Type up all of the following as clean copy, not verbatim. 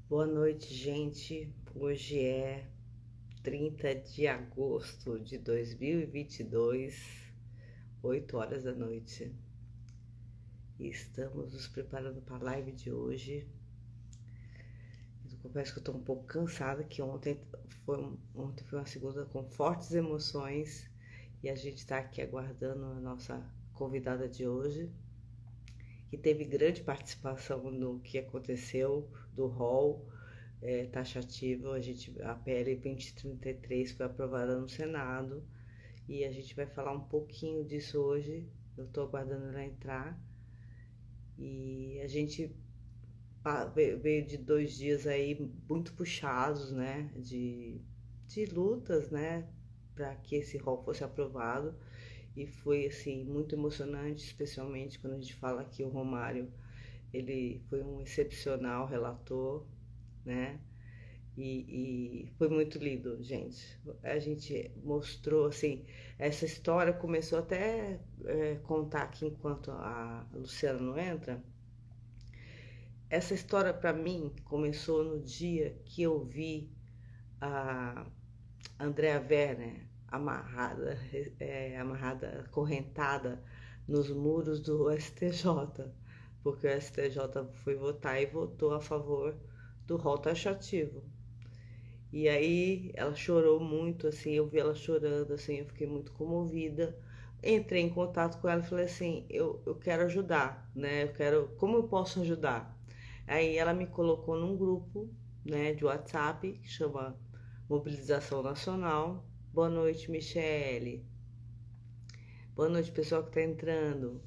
Boa noite, gente. Hoje é 30 de agosto de 2022, 8 horas da noite. E estamos nos preparando para a live de hoje. Eu confesso que eu estou um pouco cansada, que ontem foi uma segunda com fortes emoções e a gente está aqui aguardando a nossa convidada de hoje, que teve grande participação no que aconteceu do hall taxativo. A PL 2033 foi aprovada no Senado e a gente vai falar um pouquinho disso hoje. Eu estou aguardando ela entrar e a gente veio de 2 dias aí muito puxados, né, de lutas, né, para que esse rol fosse aprovado, e foi assim muito emocionante, especialmente quando a gente fala que o Romário, ele foi um excepcional relator, né? E foi muito lindo, gente. A gente mostrou, assim, essa história começou até contar aqui enquanto a Luciana não entra. Essa história para mim começou no dia que eu vi a Andrea Werner amarrada, acorrentada nos muros do STJ, porque o STJ foi votar e votou a favor do rol taxativo. E aí ela chorou muito, assim, eu vi ela chorando, assim, eu fiquei muito comovida. Entrei em contato com ela e falei assim, eu quero ajudar, né? Como eu posso ajudar? Aí ela me colocou num grupo, né, de WhatsApp, que chama Mobilização Nacional. Boa noite, Michele. Boa noite, pessoal que está entrando.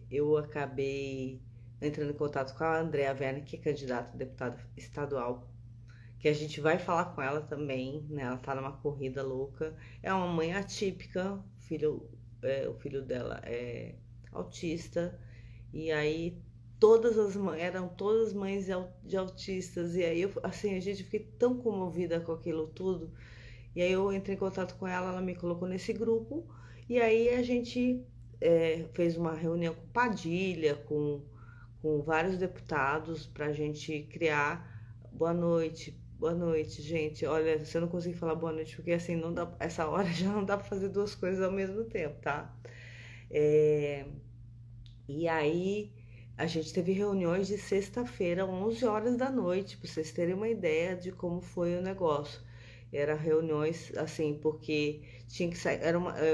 Eu acabei entrando em contato com a Andrea Werner, que é candidata a deputada estadual, que a gente vai falar com ela também, né? Ela tá numa corrida louca. É uma mãe atípica, o filho dela é autista, e aí eram todas mães de autistas, e aí assim, a gente fiquei tão comovida com aquilo tudo. E aí eu entrei em contato com ela, ela me colocou nesse grupo, e aí a gente fez uma reunião com Padilha, com vários deputados, para a gente criar. Boa noite, gente. Olha, se eu não conseguir falar boa noite, porque assim, não dá, essa hora já não dá para fazer duas coisas ao mesmo tempo, tá? É, e aí a gente teve reuniões de sexta-feira, 11 horas da noite, para vocês terem uma ideia de como foi o negócio. Era reuniões assim, porque tinha que sair,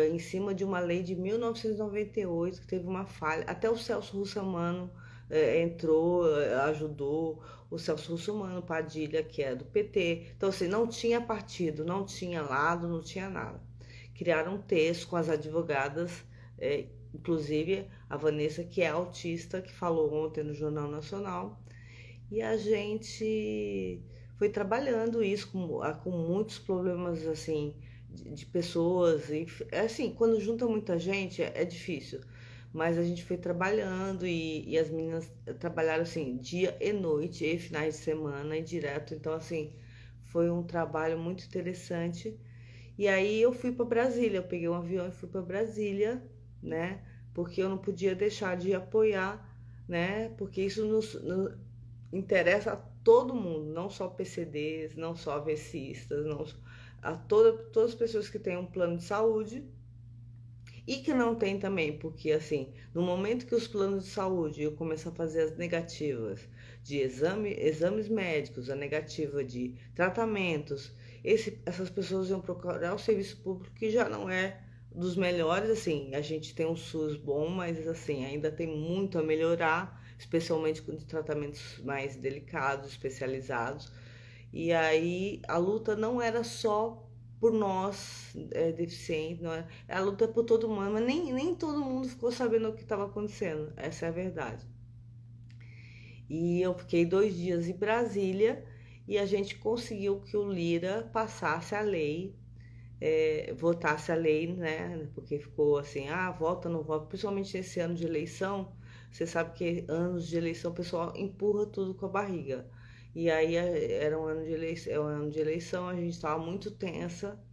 em cima de uma lei de 1998 que teve uma falha. Até o Celso Russomano entrou, ajudou. O Celso Russomano Padilha, que é do PT. Então, assim, não tinha partido, não tinha lado, não tinha nada. Criaram um texto com as advogadas, inclusive a Vanessa, que é autista, que falou ontem no Jornal Nacional, e a gente foi trabalhando isso com muitos problemas, assim, de pessoas, e assim, quando junta muita gente é difícil, mas a gente foi trabalhando, e as meninas trabalharam assim dia e noite e finais de semana e direto, então assim, foi um trabalho muito interessante. E aí eu fui para Brasília, eu peguei um avião e fui para Brasília, né? Porque eu não podia deixar de apoiar, né? Porque isso nos interessa a todo mundo, não só PCDs, não só AVCistas, não todas as pessoas que têm um plano de saúde e que não tem também, porque assim, no momento que os planos de saúde eu começo a fazer as negativas de exames médicos, a negativa de tratamentos, essas pessoas iam procurar o serviço público, que já não é dos melhores. Assim, a gente tem um SUS bom, mas assim, ainda tem muito a melhorar, especialmente com tratamentos mais delicados, especializados. E aí a luta não era só por nós deficientes, não é? A luta é por todo mundo, mas nem todo mundo ficou sabendo o que estava acontecendo, essa é a verdade. E eu fiquei 2 dias em Brasília e a gente conseguiu que o Lira passasse a lei, votasse a lei, né? Porque ficou assim, vota, não vota, principalmente nesse ano de eleição. Você sabe que anos de eleição o pessoal empurra tudo com a barriga. E aí era um ano de eleição, a gente estava muito tensa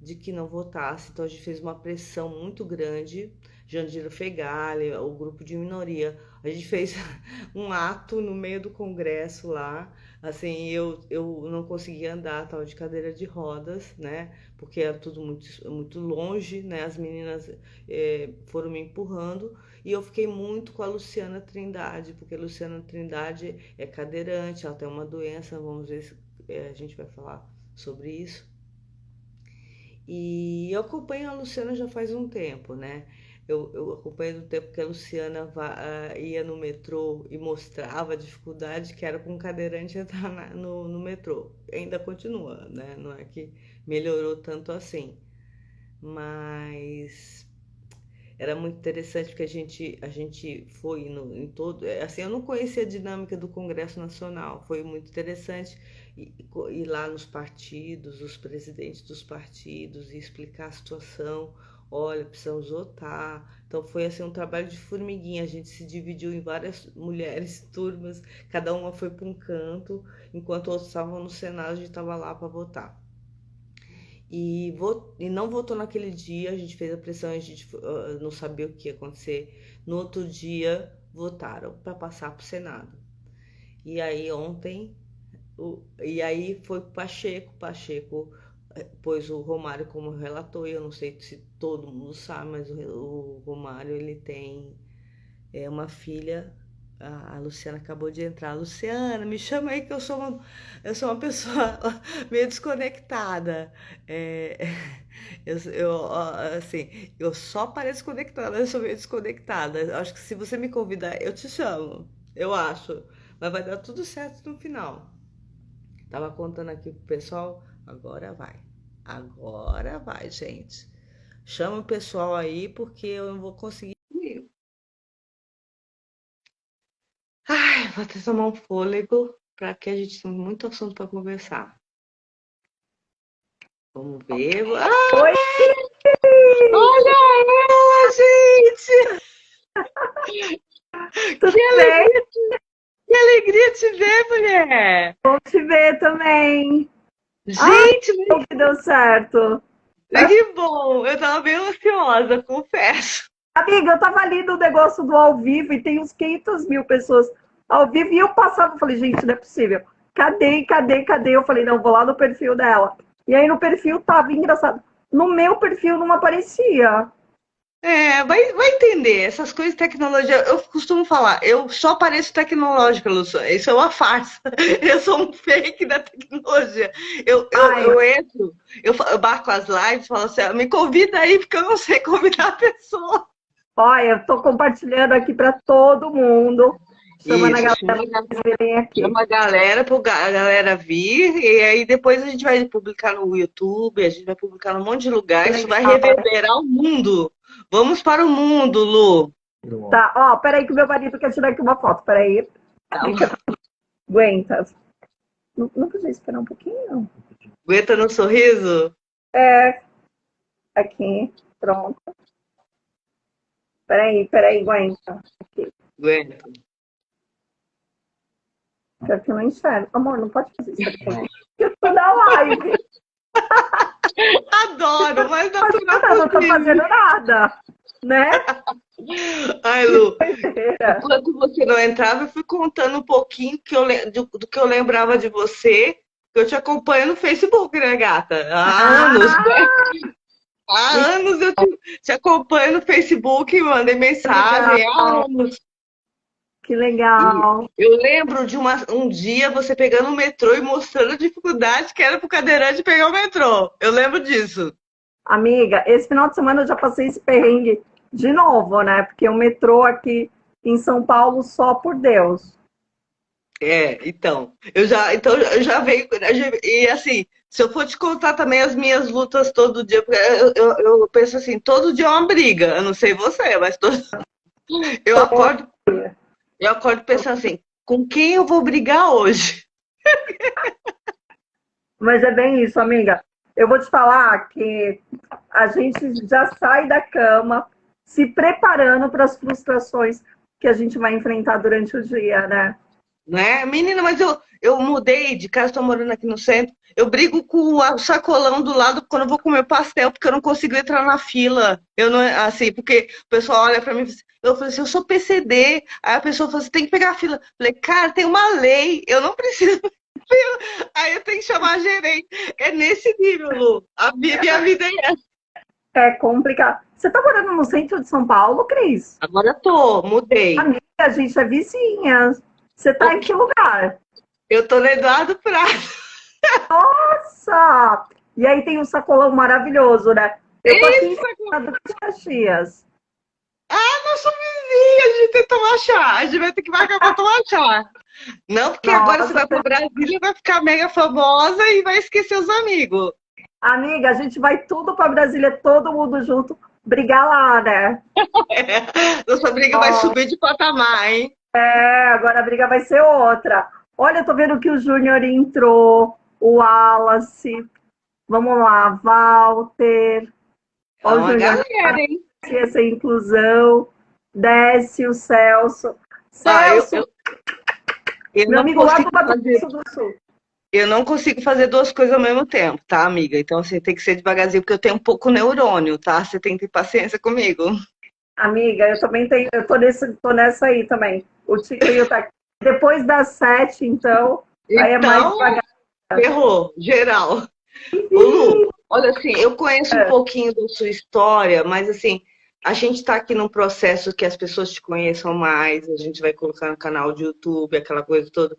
de que não votasse, então a gente fez uma pressão muito grande. Jandira Fegali, o grupo de minoria, A gente fez um ato no meio do congresso lá. Assim, eu não conseguia andar, tava de cadeira de rodas, né? Porque era tudo muito longe, né? As meninas foram me empurrando e eu fiquei muito com a Luciana Trindade, porque a Luciana Trindade é cadeirante, ela tem uma doença, vamos ver se a gente vai falar sobre isso. E eu acompanho a Luciana já faz um tempo, né? Eu acompanho do tempo que a Luciana ia no metrô e mostrava a dificuldade que era com um cadeirante entrar no metrô. Ainda continua, né? Não é que melhorou tanto assim. Mas era muito interessante porque a gente foi em todo. Assim, eu não conhecia a dinâmica do Congresso Nacional. Foi muito interessante ir lá nos partidos, os presidentes dos partidos, e explicar a situação. Olha, precisamos votar. Então foi assim um trabalho de formiguinha. A gente se dividiu em várias mulheres, turmas, cada uma foi para um canto, enquanto outros estavam no Senado, a gente estava lá para votar. E não votou naquele dia, a gente fez a pressão, a gente não sabia o que ia acontecer. No outro dia, votaram para passar para o Senado. E aí ontem, e aí foi o Pacheco pôs o Romário como relator, e eu não sei se todo mundo sabe, mas o Romário ele tem uma filha. A Luciana acabou de entrar. Luciana, me chama aí que eu sou uma pessoa meio desconectada. É, assim, eu só pareço conectada, eu sou meio desconectada. Acho que se você me convidar, eu te chamo. Eu acho. Mas vai dar tudo certo no final. Tava contando aqui pro pessoal. Agora vai. Agora vai, gente. Chama o pessoal aí porque eu não vou conseguir. Ai, vou até tomar um fôlego, para que a gente tenha muito assunto para conversar. Vamos ver. Ah, Oi, olha ela, gente! tudo Que bem? alegria, que alegria te ver, mulher! Bom te ver também. Ah, Gente, bom que deu certo. que bom! Eu tava bem ansiosa, confesso. Amiga, eu tava ali no negócio do ao vivo e tem uns 500 mil pessoas ao vivo e eu passava, falei, gente, não é possível. Cadê? Eu falei, não, vou lá no perfil dela. E aí no perfil tava engraçado. No meu perfil não aparecia. Vai entender, essas coisas de tecnologia, eu costumo falar, eu só pareço tecnológica, Luciana, isso é uma farsa, eu sou um fake da tecnologia, Ai, eu entro, eu marco as lives, falo assim, me convida aí, porque eu não sei convidar a pessoa. olha, eu tô compartilhando aqui para todo mundo, chamando a Isso, galera para vocês verem aqui. chama a galera, a galera vir, e aí depois a gente vai publicar no YouTube, a gente vai publicar num monte de lugar, Que isso vai legal. reverberar o mundo. Vamos para o mundo, Lu. Tá, ó, peraí que o meu marido quer tirar aqui uma foto, peraí. Tá. Aguenta. Não podia esperar um pouquinho? Aguenta no sorriso? É, aqui, pronto. Peraí, aguenta. Aqui, Aguenta. que aqui eu não enxergo. Amor, não pode fazer isso aqui. Eu tô na live. Adoro, mais natural Eu não tô possível. fazendo nada, né? Ai, Lu, enquanto você não entrava, eu fui contando um pouquinho do que eu lembrava de você, que eu te acompanho no Facebook, né, gata? Há anos, né? Ah, Há anos eu te acompanho no Facebook, mandei que legal, mensagem, há anos. que E legal. eu lembro de um dia você pegando o metrô e mostrando a dificuldade que era pro cadeirante pegar o metrô. Eu lembro disso. Amiga, esse final de semana eu já passei esse perrengue de novo, né? Porque o metrô aqui em São Paulo, só por Deus. Então eu já venho, e assim, se eu for te contar também as minhas lutas todo dia, porque eu penso assim, todo dia é uma briga, eu não sei você, mas eu acordo, eu acordo pensando assim, com quem eu vou brigar hoje? Mas é bem isso, amiga. Eu vou te falar que a gente já sai da cama se preparando para as frustrações que a gente vai enfrentar durante o dia, né? né? Menina, mas eu mudei de casa, estou morando aqui no centro. Eu brigo com o sacolão do lado quando eu vou comer pastel, porque eu não consigo entrar na fila. Eu não, assim, porque o pessoal olha para mim e fala assim, eu falei assim, eu sou PCD. Aí a pessoa fala assim, tem que pegar a fila. Eu falei, cara, tem uma lei, eu não preciso. Aí eu tenho que chamar a gerente. É nesse nível, Lu. Minha vida é essa. É complicado. Você tá morando no centro de São Paulo, Cris? Agora eu tô, mudei. Amiga, a gente é vizinha. Você tá em Ok. que lugar? Eu tô no Eduardo Prado. Nossa! E aí tem um sacolão maravilhoso, né? Eu tô aqui em Isso! Duque de Caxias. Nós somos vizinhos, a gente tem que tomar chá. A gente vai ter que marcar pra tomar chá. Não, porque agora você Nossa, vai para Brasília, vai ficar mega famosa e vai esquecer os amigos. amiga, a gente vai tudo pra Brasília, todo mundo junto, brigar lá, né? Nossa briga vai Ó, subir de patamar, hein? agora a briga vai ser outra. Olha, eu tô vendo que o Júnior entrou, o Wallace, vamos lá, Walter, É ó, o uma Júnior, galera, hein? essa inclusão, desce o Celso. Ah, eu, Celso, eu, eu meu não amigo lá consigo do Mato fazer. Grosso do Sul. Eu não consigo fazer duas coisas ao mesmo tempo, tá, amiga? Então, assim, tem que ser devagarzinho, porque eu tenho um pouco neurônio, tá? Você tem que ter paciência comigo. Amiga, eu também tenho, eu tô nessa aí também. O Tico tá aqui. Depois das 7, então, aí é mais Então, devagar. ferrou, geral. Ô, Lu, olha assim, eu conheço um pouquinho da sua história, mas assim, a gente está aqui num processo que as pessoas te conheçam mais, a gente vai colocar no canal de YouTube, aquela coisa toda.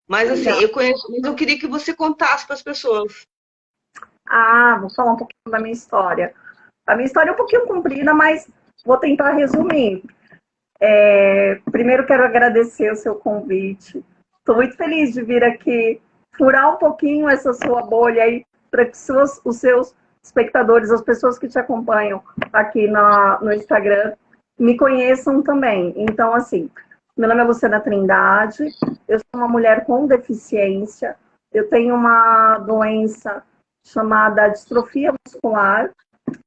Mas assim, Legal. eu conheço, mas eu queria que você contasse para as pessoas. Ah, vou falar um pouquinho da minha história. A minha história é um pouquinho comprida, mas vou tentar resumir. Primeiro quero agradecer o seu convite. Estou muito feliz de vir aqui furar um pouquinho essa sua bolha aí para que os seus espectadores, as pessoas que te acompanham aqui no Instagram, me conheçam também. Então, assim, meu nome é Luciana Trindade, eu sou uma mulher com deficiência, eu tenho uma doença chamada distrofia muscular,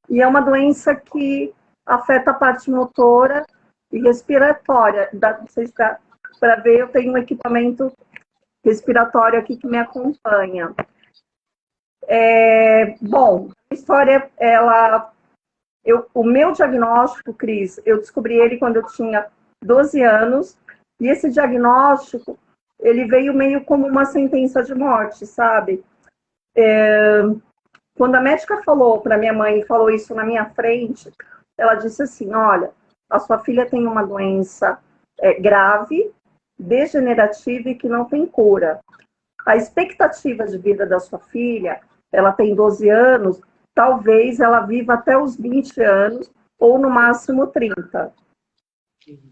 e é uma doença que afeta a parte motora e respiratória. Não sei se dá para ver, eu tenho um equipamento respiratório aqui que me acompanha. Bom, a história, o meu diagnóstico, Cris, eu descobri ele quando eu tinha 12 anos, e esse diagnóstico, ele veio meio como uma sentença de morte, sabe? Quando a médica falou para minha mãe, falou isso na minha frente, ela disse assim: olha, a sua filha tem uma doença grave, degenerativa e que não tem cura. A expectativa de vida da sua filha, ela tem 12 anos, talvez ela viva até os 20 anos, ou no máximo 30.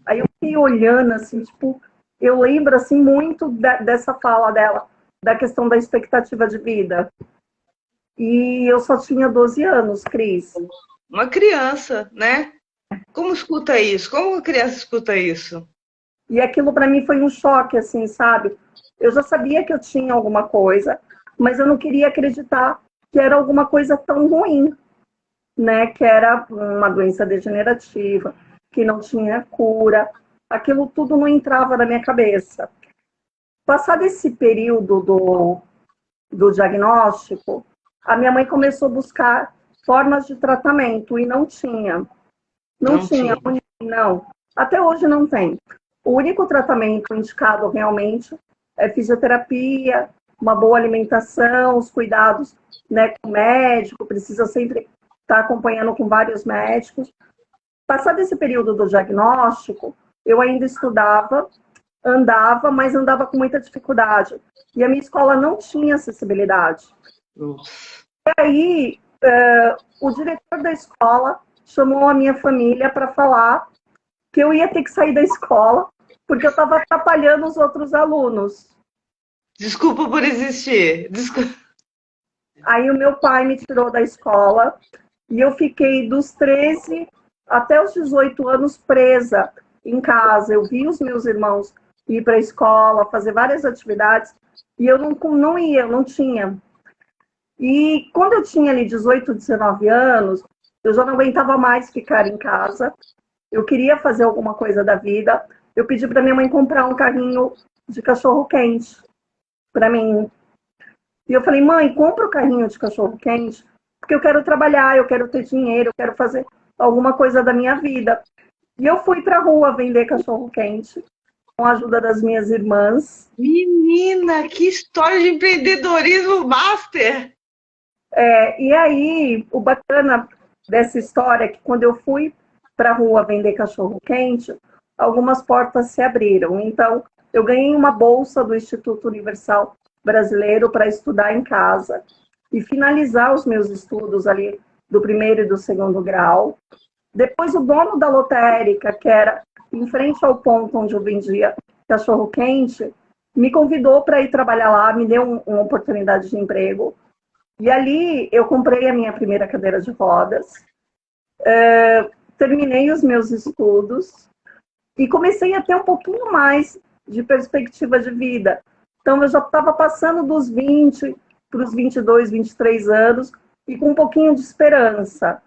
Aí eu fiquei olhando assim, tipo, eu lembro assim muito dessa fala dela, da questão da expectativa de vida. E eu só tinha 12 anos, Cris. Uma criança, né? Como escuta isso? Como a criança escuta isso? E aquilo para mim foi um choque, assim, sabe? Eu já sabia que eu tinha alguma coisa, mas eu não queria acreditar que era alguma coisa tão ruim, né? Que era uma doença degenerativa, que não tinha cura. Aquilo tudo não entrava na minha cabeça. Passado esse período do diagnóstico, a minha mãe começou a buscar formas de tratamento e não tinha. Não Não tinha, tinha. não. Até hoje não tem. O único tratamento indicado realmente é fisioterapia, uma boa alimentação, os cuidados, né, com o médico, precisa sempre estar acompanhando com vários médicos. Passado esse período do diagnóstico, eu ainda estudava, andava, mas andava com muita dificuldade. E a minha escola não tinha acessibilidade. Nossa. E aí, o diretor da escola chamou a minha família para falar que eu ia ter que sair da escola porque eu estava atrapalhando os outros alunos. Desculpa por existir. Desculpa. Aí o meu pai me tirou da escola e eu fiquei dos 13 até os 18 anos presa em casa. Eu vi os meus irmãos ir para a escola, fazer várias atividades e eu não ia, eu não tinha. E quando eu tinha ali 18, 19 anos, eu já não aguentava mais ficar em casa. Eu queria fazer alguma coisa da vida. Eu pedi para minha mãe comprar um carrinho de cachorro-quente para mim. E eu falei, mãe, compra o carrinho de cachorro-quente, porque eu quero trabalhar, eu quero ter dinheiro, eu quero fazer alguma coisa da minha vida. E eu fui para a rua vender cachorro-quente, com a ajuda das minhas irmãs. Menina, que história de empreendedorismo master! E aí, o bacana dessa história é que quando eu fui para a rua vender cachorro-quente, algumas portas se abriram. Então, eu ganhei uma bolsa do Instituto Universal Brasileiro para estudar em casa e finalizar os meus estudos ali do primeiro e do segundo grau. Depois, o dono da lotérica, que era em frente ao ponto onde eu vendia cachorro-quente, me convidou para ir trabalhar lá, me deu uma oportunidade de emprego. E ali eu comprei a minha primeira cadeira de rodas, terminei os meus estudos e comecei a ter um pouquinho mais de perspectiva de vida. Então eu já estava passando dos 20 para os 22, 23 anos e com um pouquinho de esperança.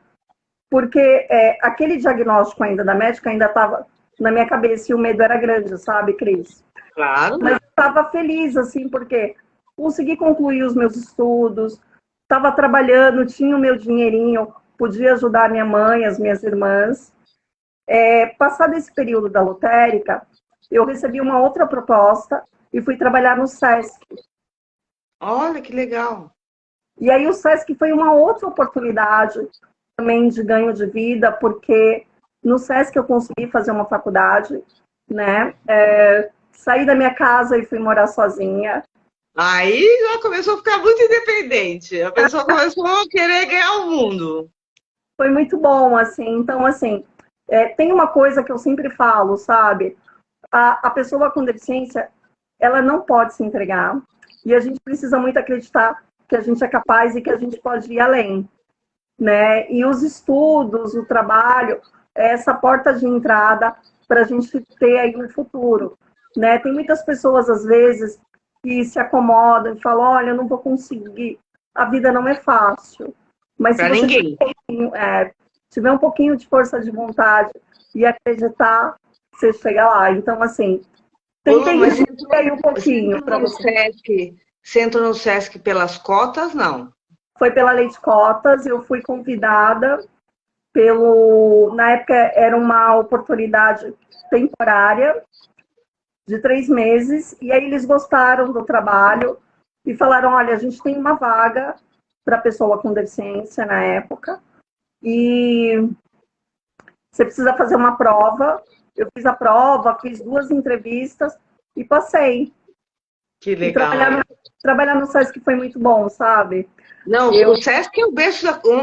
Porque aquele diagnóstico ainda da médica ainda estava na minha cabeça e o medo era grande, sabe, Cris? Claro. Mas eu estava feliz, assim, porque consegui concluir os meus estudos, estava trabalhando, tinha o meu dinheirinho, podia ajudar minha mãe, as minhas irmãs. Passado esse período da lotérica, eu recebi uma outra proposta e fui trabalhar no SESC. Olha que legal. E aí o SESC foi uma outra oportunidade também de ganho de vida, porque no SESC eu consegui fazer uma faculdade, né? Saí da minha casa e fui morar sozinha. Aí já começou a ficar muito independente. A pessoa começou a querer ganhar o mundo. Foi muito bom, assim. Então, assim, tem uma coisa que eu sempre falo, sabe? A pessoa com deficiência, ela não pode se entregar. E a gente precisa muito acreditar que a gente é capaz e que a gente pode ir além, né? E os estudos, o trabalho, é essa porta de entrada para a gente ter aí um futuro, né? Tem muitas pessoas, às vezes, que se acomodam e falam, olha, eu não vou conseguir, a vida não é fácil. Mas se Para você ninguém. tiver um pouquinho de força de vontade e acreditar, você chega lá. Então, assim, tentei Mas resumir aí um pouquinho para você. Você entrou no Sesc pelas cotas, não? Foi pela lei de cotas, eu fui convidada na época era uma oportunidade temporária de 3 meses, e aí eles gostaram do trabalho e falaram, olha, a gente tem uma vaga para pessoa com deficiência na época, e você precisa fazer uma prova. Eu fiz a prova, fiz 2 entrevistas e passei. Que E legal. trabalhar no SESC foi muito bom, sabe? Não, o Sesc é um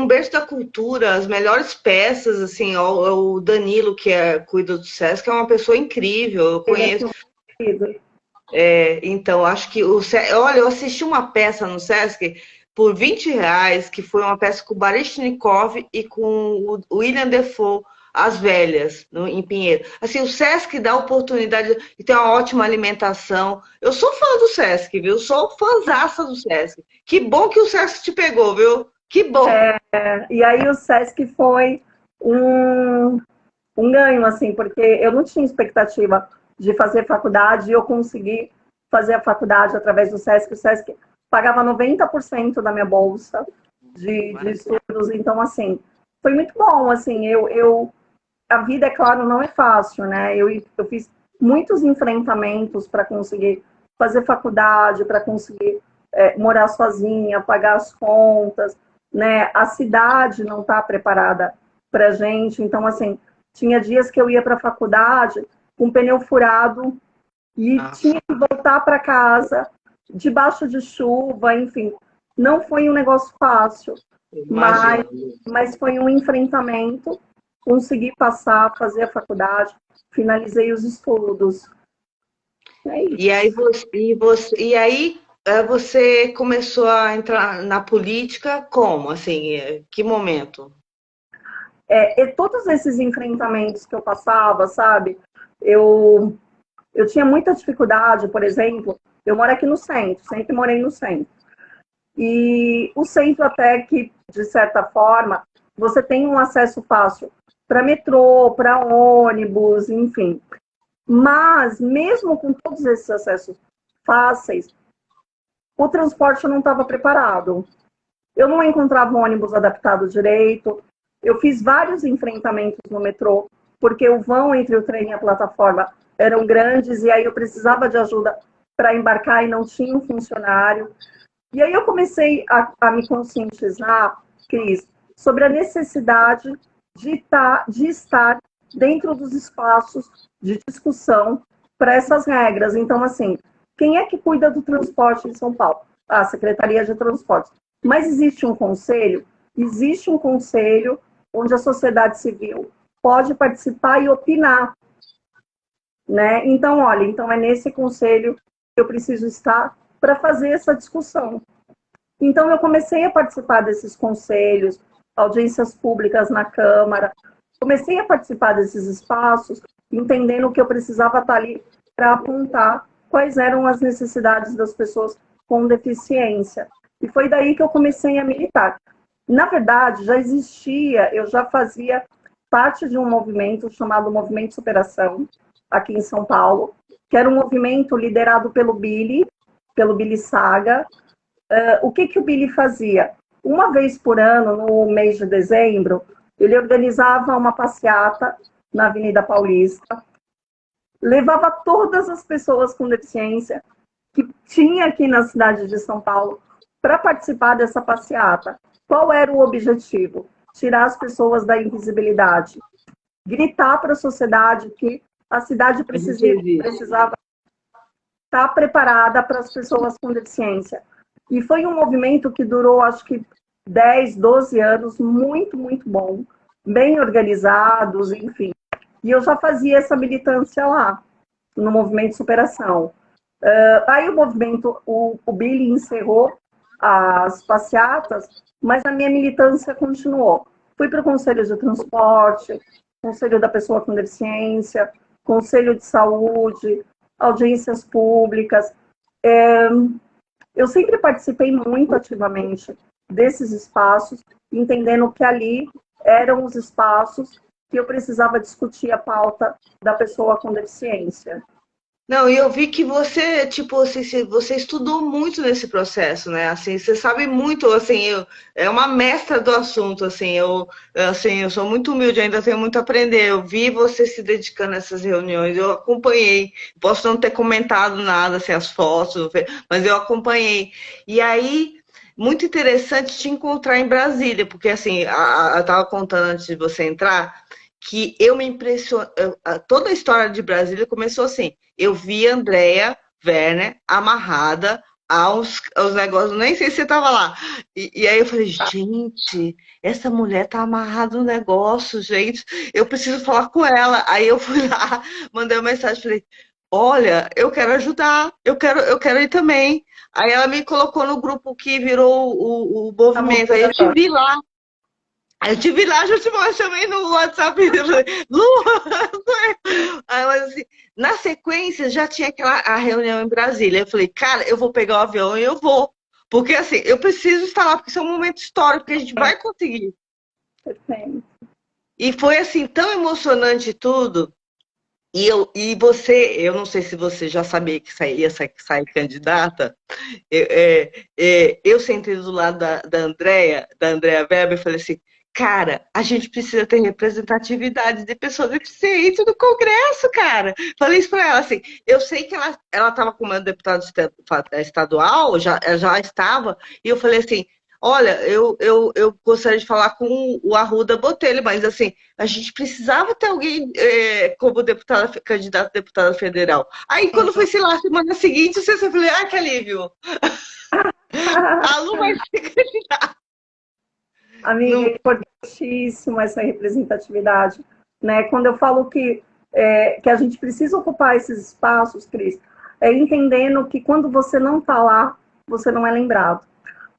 berço da cultura, as melhores peças, assim, o Danilo, cuida do Sesc, é uma pessoa incrível, eu conheço. Então, acho que olha, eu assisti uma peça no Sesc por R$ 20, que foi uma peça com o Baryshnikov e com o William Defoe, As Velhas, em Pinheiro. Assim, o Sesc dá oportunidade de ter uma ótima alimentação. Eu sou fã do Sesc, viu? Sou fãzaça do Sesc. Que bom que o Sesc te pegou, viu? Que bom. E aí o SESC foi um ganho, assim, porque eu não tinha expectativa de fazer faculdade e eu consegui fazer a faculdade através do SESC. O SESC pagava 90% da minha bolsa de estudos, então, assim, foi muito bom, assim, a vida, é claro, não é fácil, né? Eu fiz muitos enfrentamentos para conseguir fazer faculdade, para conseguir morar sozinha, pagar as contas, né? A cidade não está preparada para gente, então, assim, tinha dias que eu ia para a faculdade com o pneu furado e tinha que voltar para casa debaixo de chuva, enfim. Não foi um negócio fácil, mas foi um enfrentamento. Consegui passar, fazer a faculdade, finalizei os estudos. É isso. E aí você começou a entrar na política como? Assim, que momento? E todos esses enfrentamentos que eu passava, sabe? Eu tinha muita dificuldade, por exemplo, eu moro aqui no centro, sempre morei no centro. E o centro até que, de certa forma, você tem um acesso fácil para metrô, para ônibus, enfim. Mas, mesmo com todos esses acessos fáceis, o transporte não estava preparado. Eu não encontrava um ônibus adaptado direito. Eu fiz vários enfrentamentos no metrô, porque o vão entre o trem e a plataforma eram grandes, e aí eu precisava de ajuda para embarcar e não tinha um funcionário. E aí eu comecei a me conscientizar, Cris, sobre a necessidade de estar dentro dos espaços de discussão para essas regras. Então, assim, quem é que cuida do transporte em São Paulo? A Secretaria de Transportes. Mas existe um conselho onde a sociedade civil pode participar e opinar, né? Então, olha, então é nesse conselho que eu preciso estar para fazer essa discussão. Então, eu comecei a participar desses conselhos, audiências públicas na Câmara, comecei a participar desses espaços, entendendo que eu precisava estar ali para apontar quais eram as necessidades das pessoas com deficiência. E foi daí que eu comecei a militar. Na verdade, já existia, eu já fazia parte de um movimento chamado Movimento Superação, aqui em São Paulo, que era um movimento liderado pelo Billy Saga. O que o Billy fazia? Uma vez por ano, no mês de dezembro, ele organizava uma passeata na Avenida Paulista, levava todas as pessoas com deficiência que tinha aqui na cidade de São Paulo para participar dessa passeata. Qual era o objetivo? Tirar as pessoas da invisibilidade. Gritar para a sociedade que a cidade precisava estar preparada para as pessoas com deficiência. E foi um movimento que durou, acho que, 10, 12 anos, muito, muito bom, bem organizados, enfim. E eu já fazia essa militância lá, no Movimento Superação. Aí o Billy encerrou as passeatas, mas a minha militância continuou. Fui para o Conselho de Transporte, Conselho da Pessoa com Deficiência, Conselho de Saúde, audiências públicas. Eu sempre participei muito ativamente desses espaços, entendendo que ali eram os espaços que eu precisava discutir a pauta da pessoa com deficiência. Não, e eu vi que você, tipo, assim, você estudou muito nesse processo, né? Assim, você sabe muito, assim, é uma mestra do assunto, assim, eu sou muito humilde, ainda tenho muito a aprender. Eu vi você se dedicando a essas reuniões, eu acompanhei. Posso não ter comentado nada, assim, as fotos, mas eu acompanhei. E aí, muito interessante te encontrar em Brasília, porque, assim, eu estava contando antes de você entrar que eu me impressiono. Toda a história de Brasília começou assim. Eu vi a Andrea Werner amarrada aos negócios, nem sei se você estava lá. E aí eu falei, gente, essa mulher tá amarrada no negócio, gente, eu preciso falar com ela. Aí eu fui lá, mandei uma mensagem, falei, olha, eu quero ajudar, eu quero ir também. Aí ela me colocou no grupo que virou o movimento, aí eu te vi lá. Eu tive lá, já te chamei no WhatsApp, Lu, mas assim, na sequência já tinha a reunião em Brasília. Eu falei, cara, eu vou pegar o avião e eu vou. Porque assim, eu preciso estar lá, porque isso é um momento histórico, que a gente vai conseguir. Perfeito. E foi assim, tão emocionante tudo. Eu não sei se você já sabia que ia sair candidata. Eu sentei do lado da Andrea Weber, e falei assim, cara, a gente precisa ter representatividade de pessoas deficientes no Congresso, cara. Falei isso para ela, assim, eu sei que ela estava como deputada estadual, já estava, e eu falei assim, olha, eu gostaria de falar com o Arruda Botelho, mas assim, a gente precisava ter alguém como candidato a deputada federal. Aí quando foi, sei lá, semana seguinte, você falou, ah, que alívio. A Lu vai ser candidata. Amiga, é importantíssimo essa representatividade, né? Quando eu falo que a gente precisa ocupar esses espaços, Cris, é entendendo que quando você não está lá, você não é lembrado.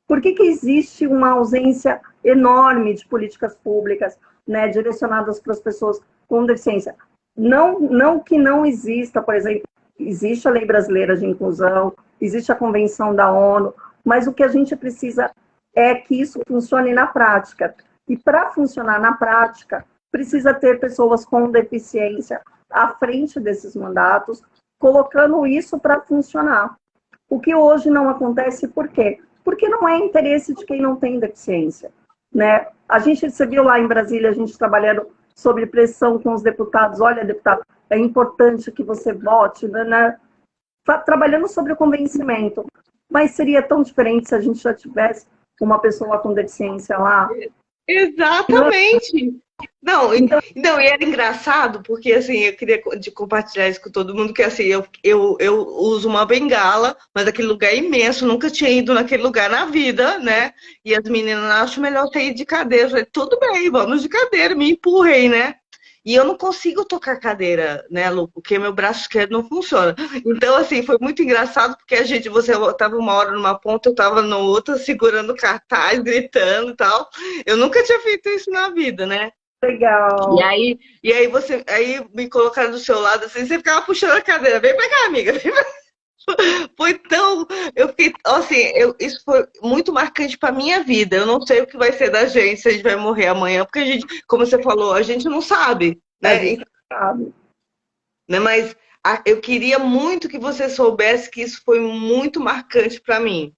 Por que existe uma ausência enorme de políticas públicas, né, direcionadas para as pessoas com deficiência? Não que não exista, por exemplo, existe a Lei Brasileira de Inclusão, existe a Convenção da ONU, mas o que a gente precisa é que isso funcione na prática. E para funcionar na prática, precisa ter pessoas com deficiência à frente desses mandatos, colocando isso para funcionar. O que hoje não acontece, por quê? Porque não é interesse de quem não tem deficiência, né? Você viu lá em Brasília, a gente trabalhando sobre pressão com os deputados. Olha, deputado, é importante que você vote, né? Trabalhando sobre o convencimento. Mas seria tão diferente se a gente já tivesse uma pessoa com deficiência lá. Exatamente. Não, Então, não, e era engraçado, porque assim, eu queria compartilhar isso com todo mundo, que assim, eu uso uma bengala, mas aquele lugar é imenso, nunca tinha ido naquele lugar na vida, né? E as meninas acham melhor você ir de cadeira. Eu falei, tudo bem, vamos de cadeira, me empurrei, né? E eu não consigo tocar cadeira, né, Lu? Porque meu braço esquerdo não funciona. Então, assim, foi muito engraçado, porque você estava uma hora numa ponta, eu estava na outra, segurando cartaz, gritando e tal. Eu nunca tinha feito isso na vida, né? E legal. aí, aí me colocaram do seu lado assim, você ficava puxando a cadeira, vem pra cá, amiga. Foi tão, eu fiquei, assim, isso foi muito marcante pra minha vida. Eu não sei o que vai ser da gente, se a gente vai morrer amanhã, porque a gente, como você falou, a gente não sabe, A né? gente sabe. Né? Mas eu queria muito que você soubesse que isso foi muito marcante pra mim.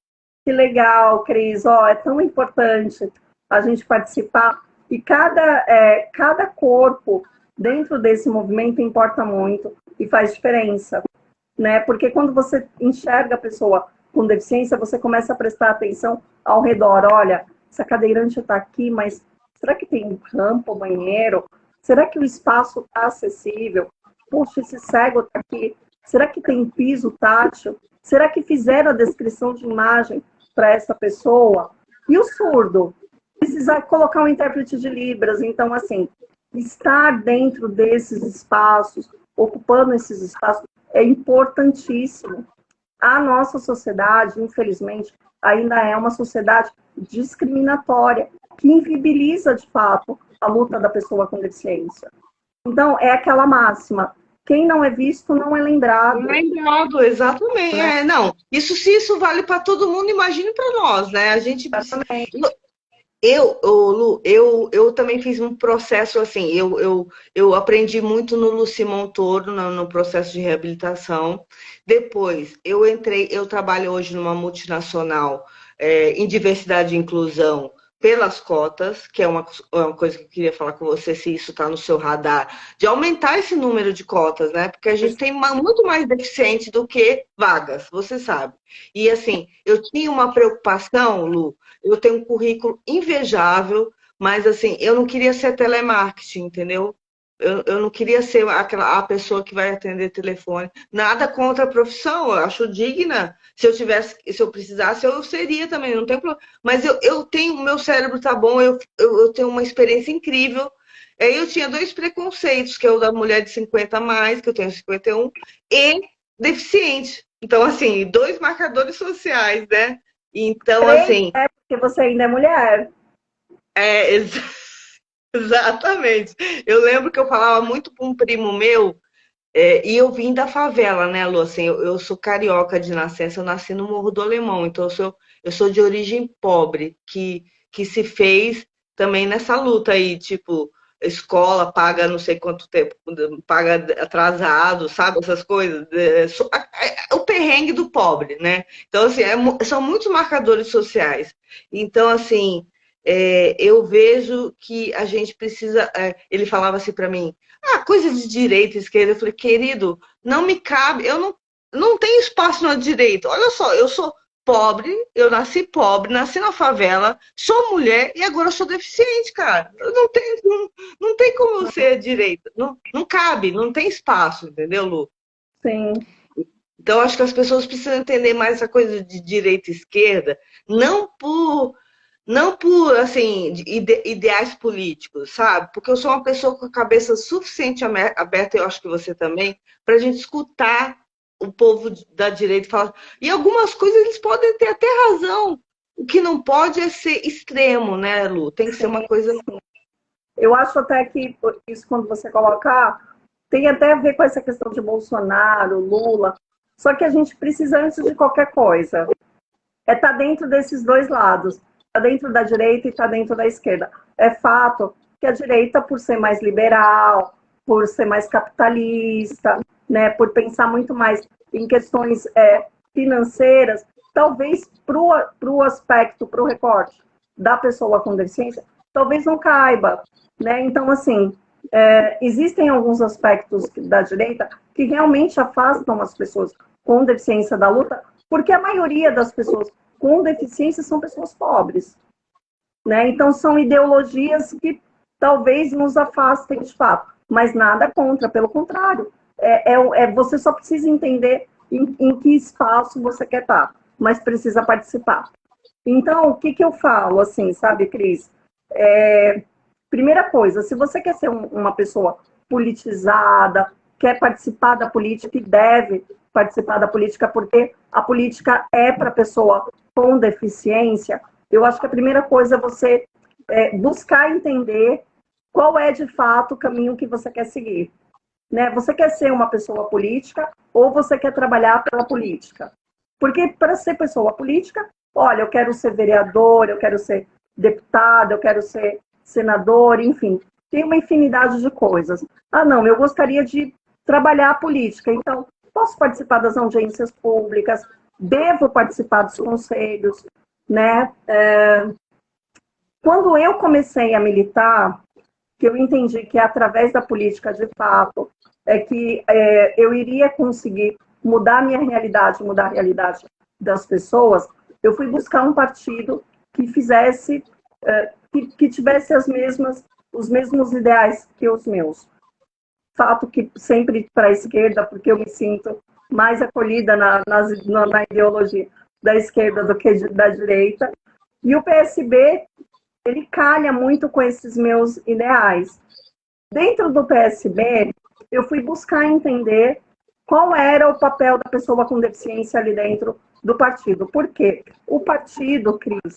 Que legal, Cris. Ó, é tão importante a gente participar. E cada corpo dentro desse movimento importa muito e faz diferença, né? Porque quando você enxerga a pessoa com deficiência, você começa a prestar atenção ao redor. Olha, essa cadeirante está aqui, mas será que tem rampa, banheiro? Será que o espaço está acessível? Puxa, esse cego está aqui. Será que tem piso tátil? Será que fizeram a descrição de imagem para essa pessoa? E o surdo? Precisar colocar um intérprete de Libras. Então, assim, estar dentro desses espaços, ocupando esses espaços, é importantíssimo. A nossa sociedade, infelizmente, ainda é uma sociedade discriminatória, que invibiliza, de fato, a luta da pessoa com deficiência. Então, é aquela máxima: quem não é visto não é lembrado. Lembrado, exatamente. Né? É, não, isso se isso vale para todo mundo, imagine para nós, né? A gente Lu, eu também fiz um processo assim, eu aprendi muito no Luci Montoro, no processo de reabilitação. Depois, eu trabalho hoje numa multinacional em diversidade e inclusão pelas cotas, que é uma coisa que eu queria falar com você, se isso está no seu radar, de aumentar esse número de cotas, né? Porque a gente tem muito mais deficiente do que vagas, você sabe. E assim, eu tinha uma preocupação, Lu, eu tenho um currículo invejável, mas assim, eu não queria ser telemarketing, entendeu? Eu não queria ser a pessoa que vai atender telefone. Nada contra a profissão, eu acho digna. Se eu precisasse, eu seria também, não tem problema. Mas eu tenho, meu cérebro tá bom, eu tenho uma experiência incrível. Aí eu tinha dois preconceitos, que é o da mulher de 50 a mais, que eu tenho 51, e deficiente. Então, assim, dois marcadores sociais, né? Então, Três, assim, é porque você ainda é mulher. é, exatamente. Eu lembro que eu falava muito para um primo meu, e eu vim da favela, né, Lu? Assim, eu sou carioca de nascença, eu nasci no Morro do Alemão, então eu sou de origem pobre, que se fez também nessa luta aí, tipo, escola paga não sei quanto tempo, paga atrasado, sabe? Essas coisas. O perrengue do pobre, né? Então, assim, são muitos marcadores sociais. Então, assim, eu vejo que a gente precisa. Ele falava assim para mim. Ah, coisa de direita, esquerda. Eu falei, querido, não me cabe, não tenho espaço na direita. Olha só, eu sou pobre, nasci na favela, sou mulher e agora sou deficiente, cara. Eu não tem como eu ser direita. Não, não cabe, não tem espaço, entendeu, Lu? Sim. Então, acho que as pessoas precisam entender mais essa coisa de direita e esquerda, não por não por, assim, ideais políticos, sabe? Porque eu sou uma pessoa com a cabeça suficiente aberta, eu acho que você também, para a gente escutar o povo da direita falar. E algumas coisas eles podem ter até razão. O que não pode é ser extremo, né, Lu? Tem que ser uma coisa. Eu acho até que isso, quando você colocar, tem até a ver com essa questão de Bolsonaro, Lula. Só que a gente precisa, antes de qualquer coisa, estar dentro desses dois lados. Está dentro da direita e está dentro da esquerda. É fato que a direita, por ser mais liberal, por ser mais capitalista, né, por pensar muito mais em questões financeiras, talvez para o aspecto, para o recorte da pessoa com deficiência, talvez não caiba, né? Então, assim, existem alguns aspectos da direita que realmente afastam as pessoas com deficiência da luta, porque a maioria das pessoas com deficiência são pessoas pobres, né? Então, são ideologias que talvez nos afastem de fato, mas nada contra, pelo contrário. Você só precisa entender em que espaço você quer estar, mas precisa participar. Então, o que eu falo, assim, sabe, Cris? Primeira coisa, se você quer ser uma pessoa politizada, quer participar da política e deve participar da política, porque a política é para pessoa com deficiência, eu acho que a primeira coisa é você buscar entender qual é, de fato, o caminho que você quer seguir. Né? Você quer ser uma pessoa política ou você quer trabalhar pela política? Porque para ser pessoa política, olha, eu quero ser vereador, eu quero ser deputado, eu quero ser senador, enfim, tem uma infinidade de coisas. Ah, não, eu gostaria de trabalhar a política, então posso participar das audiências públicas, devo participar dos conselhos, né? Quando eu comecei a militar, que eu entendi que através da política, de fato, eu iria conseguir mudar a minha realidade, mudar a realidade das pessoas, eu fui buscar um partido que fizesse, que tivesse os mesmos ideais que os meus. Fato que sempre para a esquerda, porque eu me sinto mais acolhida na ideologia da esquerda do que da direita. E o PSB, ele calha muito com esses meus ideais. Dentro do PSB, eu fui buscar entender qual era o papel da pessoa com deficiência ali dentro do partido. Por quê? O partido, Cris,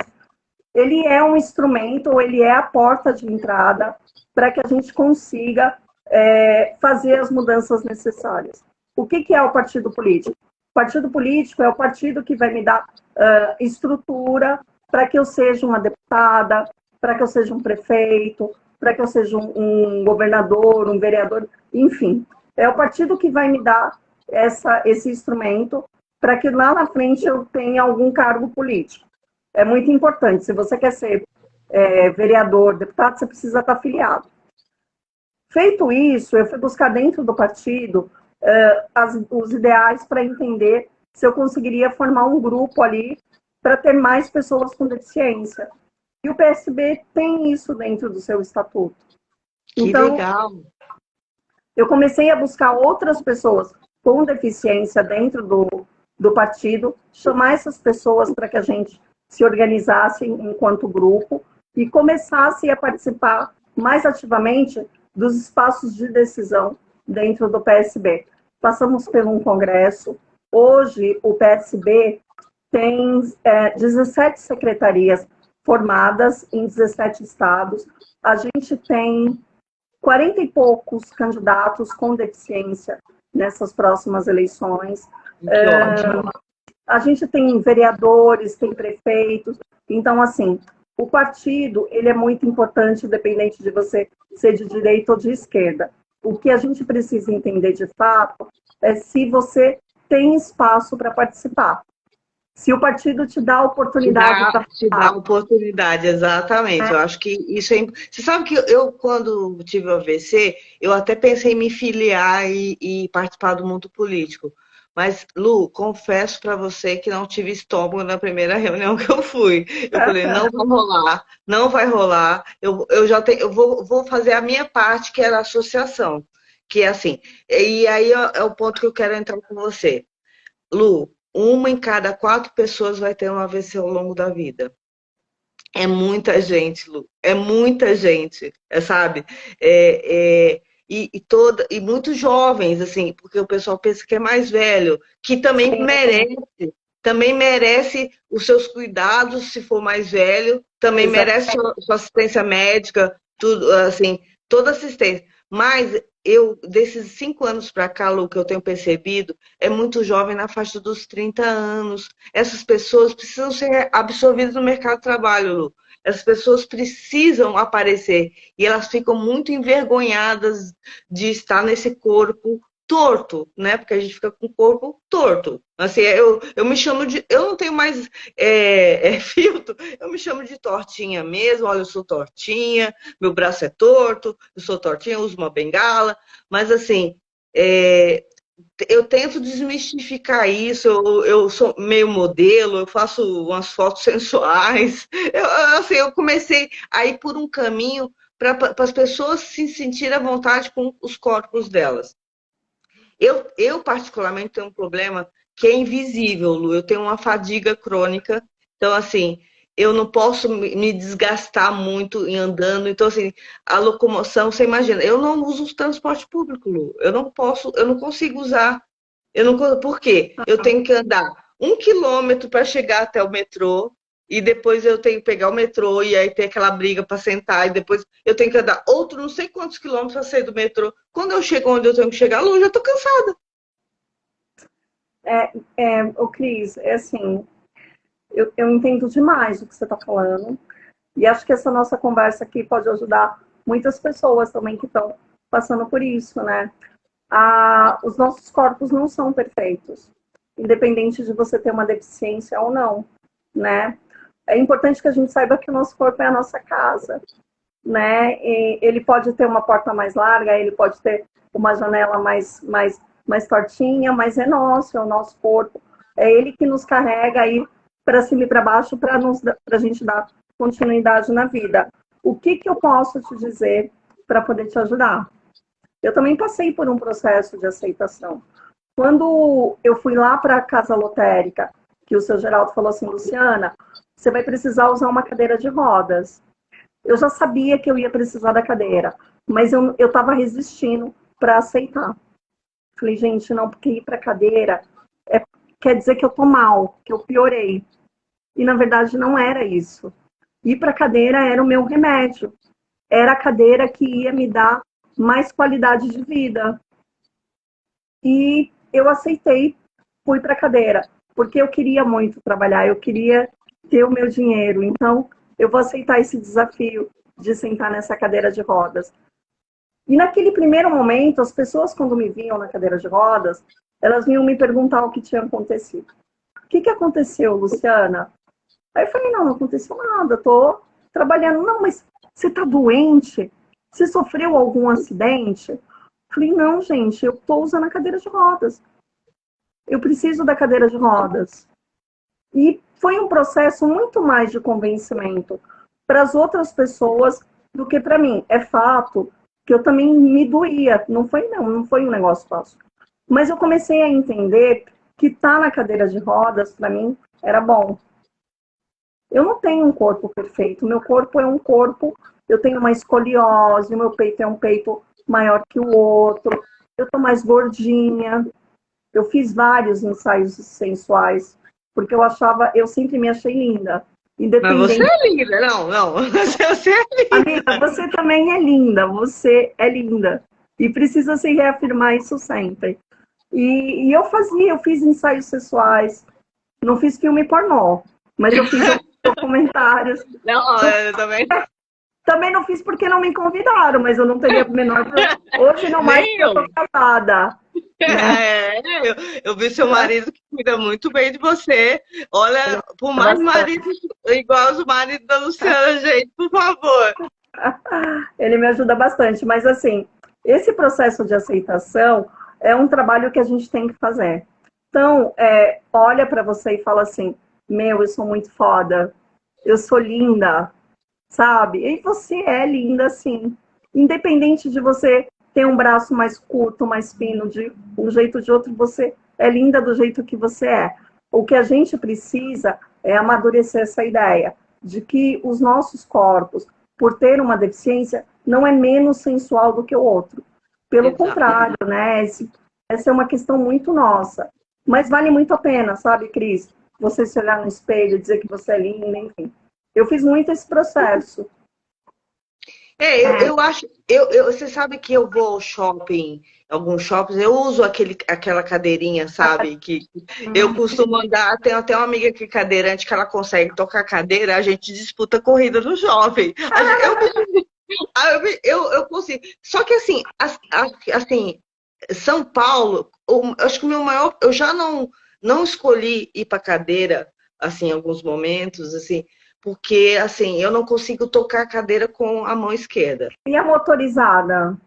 ele é um instrumento, ele é a porta de entrada para que a gente consiga fazer as mudanças necessárias. O que é o partido político? O partido político é o partido que vai me dar estrutura para que eu seja uma deputada, para que eu seja um prefeito, para que eu seja um governador, um vereador, enfim. É o partido que vai me dar esse instrumento para que lá na frente eu tenha algum cargo político. É muito importante. Se você quer ser vereador, deputado, você precisa estar afiliado. Feito isso, eu fui buscar dentro do partido os ideais para entender se eu conseguiria formar um grupo ali para ter mais pessoas com deficiência. E o PSB tem isso dentro do seu estatuto. Que legal! Eu comecei a buscar outras pessoas com deficiência dentro do partido, chamar essas pessoas para que a gente se organizasse enquanto grupo e começasse a participar mais ativamente dos espaços de decisão dentro do PSB. Passamos por um congresso. Hoje, o PSB tem 17 secretarias formadas em 17 estados. A gente tem 40 e poucos candidatos com deficiência nessas próximas eleições. A gente tem vereadores, tem prefeitos. Então, assim, o partido, ele é muito importante, independente de você ser de direita ou de esquerda. O que a gente precisa entender, de fato, é se você tem espaço para participar. Se o partido te dá a oportunidade para te dá oportunidade, exatamente. Eu acho que isso é. Você sabe que eu, quando tive o AVC, eu até pensei em me filiar e participar do mundo político. Mas, Lu, confesso para você que não tive estômago na primeira reunião que eu fui. Eu falei, não vai rolar, não vai rolar. Eu vou fazer a minha parte, que era a associação. Que é assim. E aí é o ponto que eu quero entrar com você. Lu, 1 em cada 4 pessoas vai ter um AVC ao longo da vida. É muita gente, Lu. É muita gente, sabe? E muitos jovens, assim, porque o pessoal pensa que é mais velho, que também merece os seus cuidados se for mais velho, também merece sua assistência médica, tudo, assim, toda assistência. Mas desses 5 anos para cá, Lu, que eu tenho percebido, é muito jovem na faixa dos 30 anos. Essas pessoas precisam ser absorvidas no mercado de trabalho, Lu. Essas pessoas precisam aparecer e elas ficam muito envergonhadas de estar nesse corpo torto, né? Porque a gente fica com o corpo torto. Assim, eu me chamo de. Eu não tenho mais filtro, eu me chamo de tortinha mesmo. Olha, eu sou tortinha, meu braço é torto, eu sou tortinha, eu uso uma bengala, mas assim, é, eu tento desmistificar isso. Eu sou meio modelo, eu faço umas fotos sensuais. Assim, eu comecei a ir por um caminho para as pessoas se sentirem à vontade com os corpos delas. Eu, particularmente, tenho um problema que é invisível, Lu. Eu tenho uma fadiga crônica. Então, assim, eu não posso me desgastar muito em andando. Então, assim, a locomoção, você imagina, eu não uso o transporte público, Lu. Eu não posso, eu não consigo usar. Por quê? Eu tenho que andar 1 quilômetro para chegar até o metrô. E depois eu tenho que pegar o metrô e aí tem aquela briga para sentar. E depois eu tenho que andar outro não sei quantos quilômetros para sair do metrô. Quando eu chego onde eu tenho que chegar, Lu, eu já tô cansada. Ô Cris, é assim, eu entendo demais o que você está falando. E acho que essa nossa conversa aqui pode ajudar muitas pessoas também que estão passando por isso, né? Os nossos corpos não são perfeitos, independente de você ter uma deficiência ou não, né? É importante que a gente saiba que o nosso corpo é a nossa casa, né? E ele pode ter uma porta mais larga, ele pode ter uma janela mais tortinha, mas é nosso, é o nosso corpo. É ele que nos carrega aí para cima e para baixo para a gente dar continuidade na vida. O que eu posso te dizer para poder te ajudar? Eu também passei por um processo de aceitação. Quando eu fui lá para a casa lotérica, que o seu Geraldo falou assim, Luciana, você vai precisar usar uma cadeira de rodas. Eu já sabia que eu ia precisar da cadeira, mas eu estava resistindo para aceitar. Falei, gente, não, porque ir para cadeira quer dizer que eu tô mal, que eu piorei. E na verdade não era isso. Ir para cadeira era o meu remédio. Era a cadeira que ia me dar mais qualidade de vida. E eu aceitei, fui para cadeira, porque eu queria muito trabalhar, eu queria ter o meu dinheiro. Então, eu vou aceitar esse desafio de sentar nessa cadeira de rodas. E naquele primeiro momento, as pessoas, quando me viam na cadeira de rodas, elas vinham me perguntar o que tinha acontecido. O que aconteceu, Luciana? Aí eu falei, não aconteceu nada, estou trabalhando. Não, mas você está doente? Você sofreu algum acidente? Eu falei, não, gente, eu estou usando a cadeira de rodas. Eu preciso da cadeira de rodas. E foi um processo muito mais de convencimento para as outras pessoas do que para mim. É fato que eu também me doía. Não foi um negócio fácil. Mas eu comecei a entender que estar na cadeira de rodas, para mim, era bom. Eu não tenho um corpo perfeito. Meu corpo é um corpo. Eu tenho uma escoliose, o meu peito é um peito maior que o outro. Eu tô mais gordinha. Eu fiz vários ensaios sensuais, porque eu sempre me achei linda. Mas você Independente. é linda, não, não. Você é linda. Amiga, você também é linda, você é linda. E precisa se reafirmar isso sempre. E eu fiz ensaios sexuais, não fiz filme pornô, mas eu fiz documentários. Não, eu também. Também não fiz porque não me convidaram, mas eu não teria menor problema. Hoje não mais Nem porque eu eu. tô casada, né? Eu vi seu marido que cuida muito bem de você. Ele Olha, por é mais bastante. marido igual os maridos da Luciana, gente, por favor. Ele me ajuda bastante, mas assim, esse processo de aceitação é um trabalho que a gente tem que fazer. Então, olha para você e fala assim: meu, eu sou muito foda, eu sou linda, sabe? E você é linda, sim. Independente de você ter um braço mais curto, mais fino, de um jeito ou de outro, você é linda do jeito que você é. O que a gente precisa é amadurecer essa ideia de que os nossos corpos, por ter uma deficiência, não é menos sensual do que o outro. Pelo Exato. contrário, né? Essa é uma questão muito nossa. Mas vale muito a pena, sabe, Cris? Você se olhar no espelho, dizer que você é linda, enfim. Eu fiz muito esse processo. Eu acho, você sabe que eu vou ao shopping, alguns shoppings, eu uso aquela cadeirinha, sabe? Que eu Hum, costumo andar, tenho até uma amiga que é cadeirante que ela consegue tocar cadeira, a gente disputa corrida no shopping. Eu consigo. Só que assim, assim, São Paulo, acho que o meu maior, eu já não escolhi ir para cadeira, assim, em alguns momentos, assim, porque assim, eu não consigo tocar a cadeira com a mão esquerda. E a motorizada?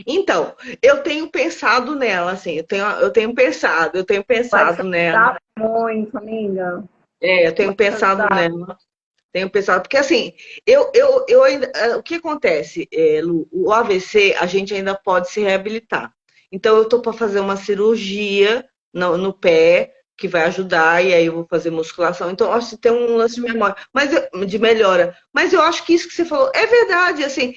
Então, eu tenho pensado nela, assim, eu tenho Vai te pensado nela, ajudar muito, amiga. eu tenho Vai te pensado ajudar. nela. Tenho pensado, porque assim, eu ainda, o que acontece, Lu, o AVC a gente ainda pode se reabilitar. Então eu tô para fazer uma cirurgia no pé que vai ajudar e aí eu vou fazer musculação. Então eu acho que tem um lance de memória, de melhora. Mas eu acho que isso que você falou é verdade, assim,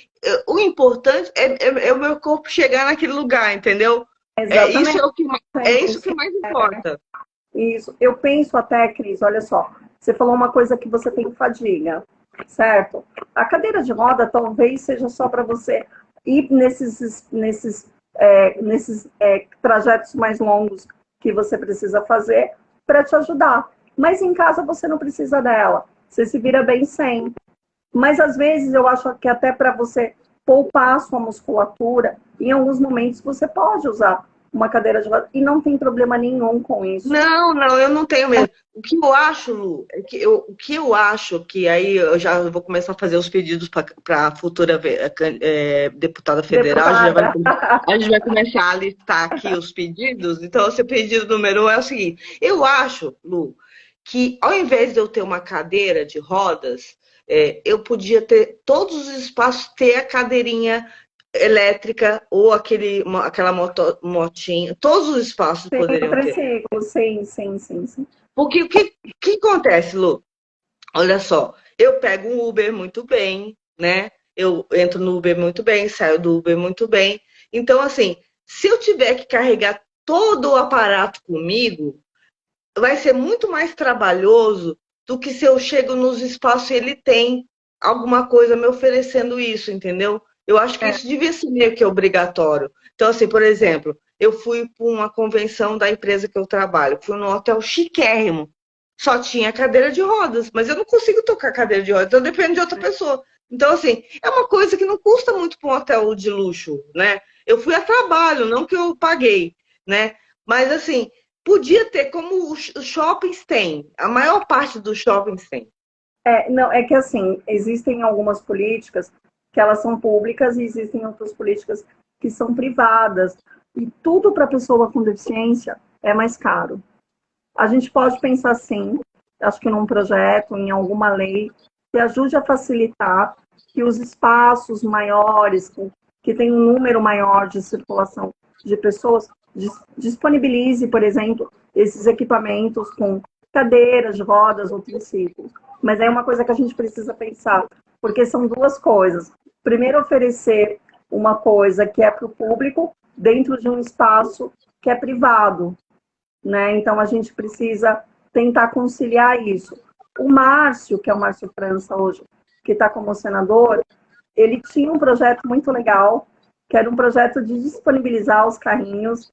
o importante é o meu corpo chegar naquele lugar, entendeu? É isso Exatamente. é o que é isso que mais importa. Isso. Eu penso até, Cris, olha só. Você falou uma coisa que você tem fadiga, certo? A cadeira de roda talvez seja só para você ir nesses trajetos mais longos que você precisa fazer para te ajudar. Mas em casa você não precisa dela. Você se vira bem sem. Mas às vezes eu acho que até para você poupar a sua musculatura, em alguns momentos você pode usar uma cadeira de rodas e não tem problema nenhum com isso. Não, eu não tenho mesmo. O que eu acho, Lu, o que eu acho que aí eu já vou começar a fazer os pedidos para a futura deputada federal, Deputada, a gente vai começar a listar aqui os pedidos. Então, o seu pedido número 1 é o seguinte: eu acho, Lu, que ao invés de eu ter uma cadeira de rodas, eu podia ter todos os espaços ter a cadeirinha elétrica ou aquela motinha, todos os espaços sim, poderiam ter. triciclo, sim. Porque o que acontece, Lu? Olha só, eu pego um Uber muito bem, né? Eu entro no Uber muito bem, saio do Uber muito bem. Então, assim, se eu tiver que carregar todo o aparato comigo, vai ser muito mais trabalhoso do que se eu chego nos espaços e ele tem alguma coisa me oferecendo isso, entendeu? Eu acho que É, isso devia ser meio que obrigatório. Então, assim, por exemplo, eu fui para uma convenção da empresa que eu trabalho, fui num hotel chiquérrimo, só tinha cadeira de rodas, mas eu não consigo tocar cadeira de rodas, então depende de outra pessoa. Então, assim, é uma coisa que não custa muito para um hotel de luxo, né? Eu fui a trabalho, não que eu paguei, né? Mas, assim, podia ter, como os shoppings têm, a maior parte dos shoppings tem. não, é que assim, existem algumas políticas que elas são públicas e existem outras políticas que são privadas. E tudo para pessoa com deficiência é mais caro. A gente pode pensar sim, acho que num projeto, em alguma lei, que ajude a facilitar que os espaços maiores, que tem um número maior de circulação de pessoas, disponibilize, por exemplo, esses equipamentos com cadeiras, rodas ou triciclos. Mas é uma coisa que a gente precisa pensar, porque são duas coisas. Primeiro, oferecer uma coisa que é para o público dentro de um espaço que é privado, né? Então a gente precisa tentar conciliar isso. O Márcio, que é o Márcio França hoje, que está como senador, ele tinha um projeto muito legal, que era um projeto de disponibilizar os carrinhos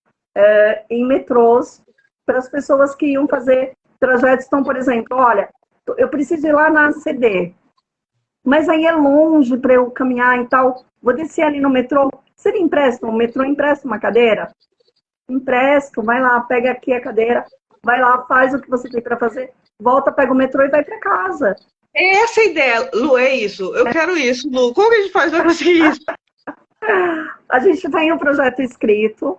em metrôs para as pessoas que iam fazer trajetos. Então, por exemplo, olha, eu preciso ir lá na CD, mas aí é longe para eu caminhar e tal. Vou descer ali no metrô. Você me empresta? O metrô empresta uma cadeira? Empresto, vai lá, pega aqui a cadeira, vai lá, faz o que você tem para fazer, volta, pega o metrô e vai para casa. É essa a ideia, Lu, é isso. Eu quero isso, Lu. Como que a gente faz para conseguir isso? A gente tem um projeto escrito,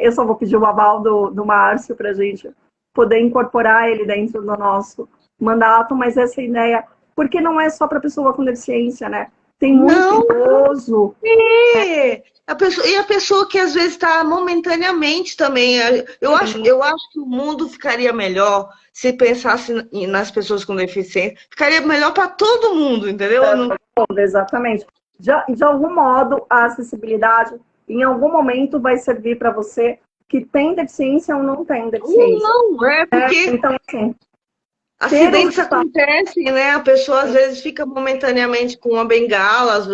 eu só vou pedir o aval do Márcio para a gente poder incorporar ele dentro do nosso mandato, mas essa ideia, porque não é só para pessoa com deficiência, né? Tem muito Não, idoso. e a pessoa que às vezes está momentaneamente também. Eu acho que o mundo ficaria melhor se pensasse nas pessoas com deficiência. Ficaria melhor para todo mundo, entendeu? Não, Exatamente. De algum modo, a acessibilidade, em algum momento, vai servir para você que tem deficiência ou não tem deficiência. não, é porque Então, assim, Acidentes acontecem, né? A pessoa às vezes fica momentaneamente com uma bengala,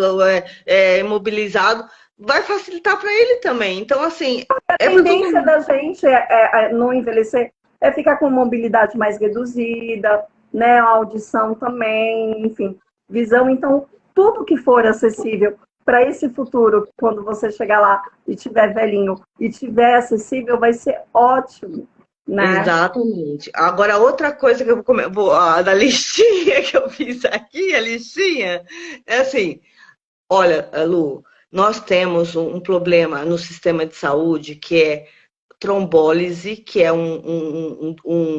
imobilizado. Vai facilitar para ele também. Então, assim, A tendência da gente não envelhecer é ficar com mobilidade mais reduzida, né? A audição também, enfim, visão. Então, tudo que for acessível para esse futuro, quando você chegar lá e tiver velhinho e tiver acessível, vai ser ótimo, né? Exatamente. Agora, outra coisa que eu da listinha que eu fiz aqui, a listinha, é assim, olha, Lu, nós temos um problema no sistema de saúde que é trombólise, que é um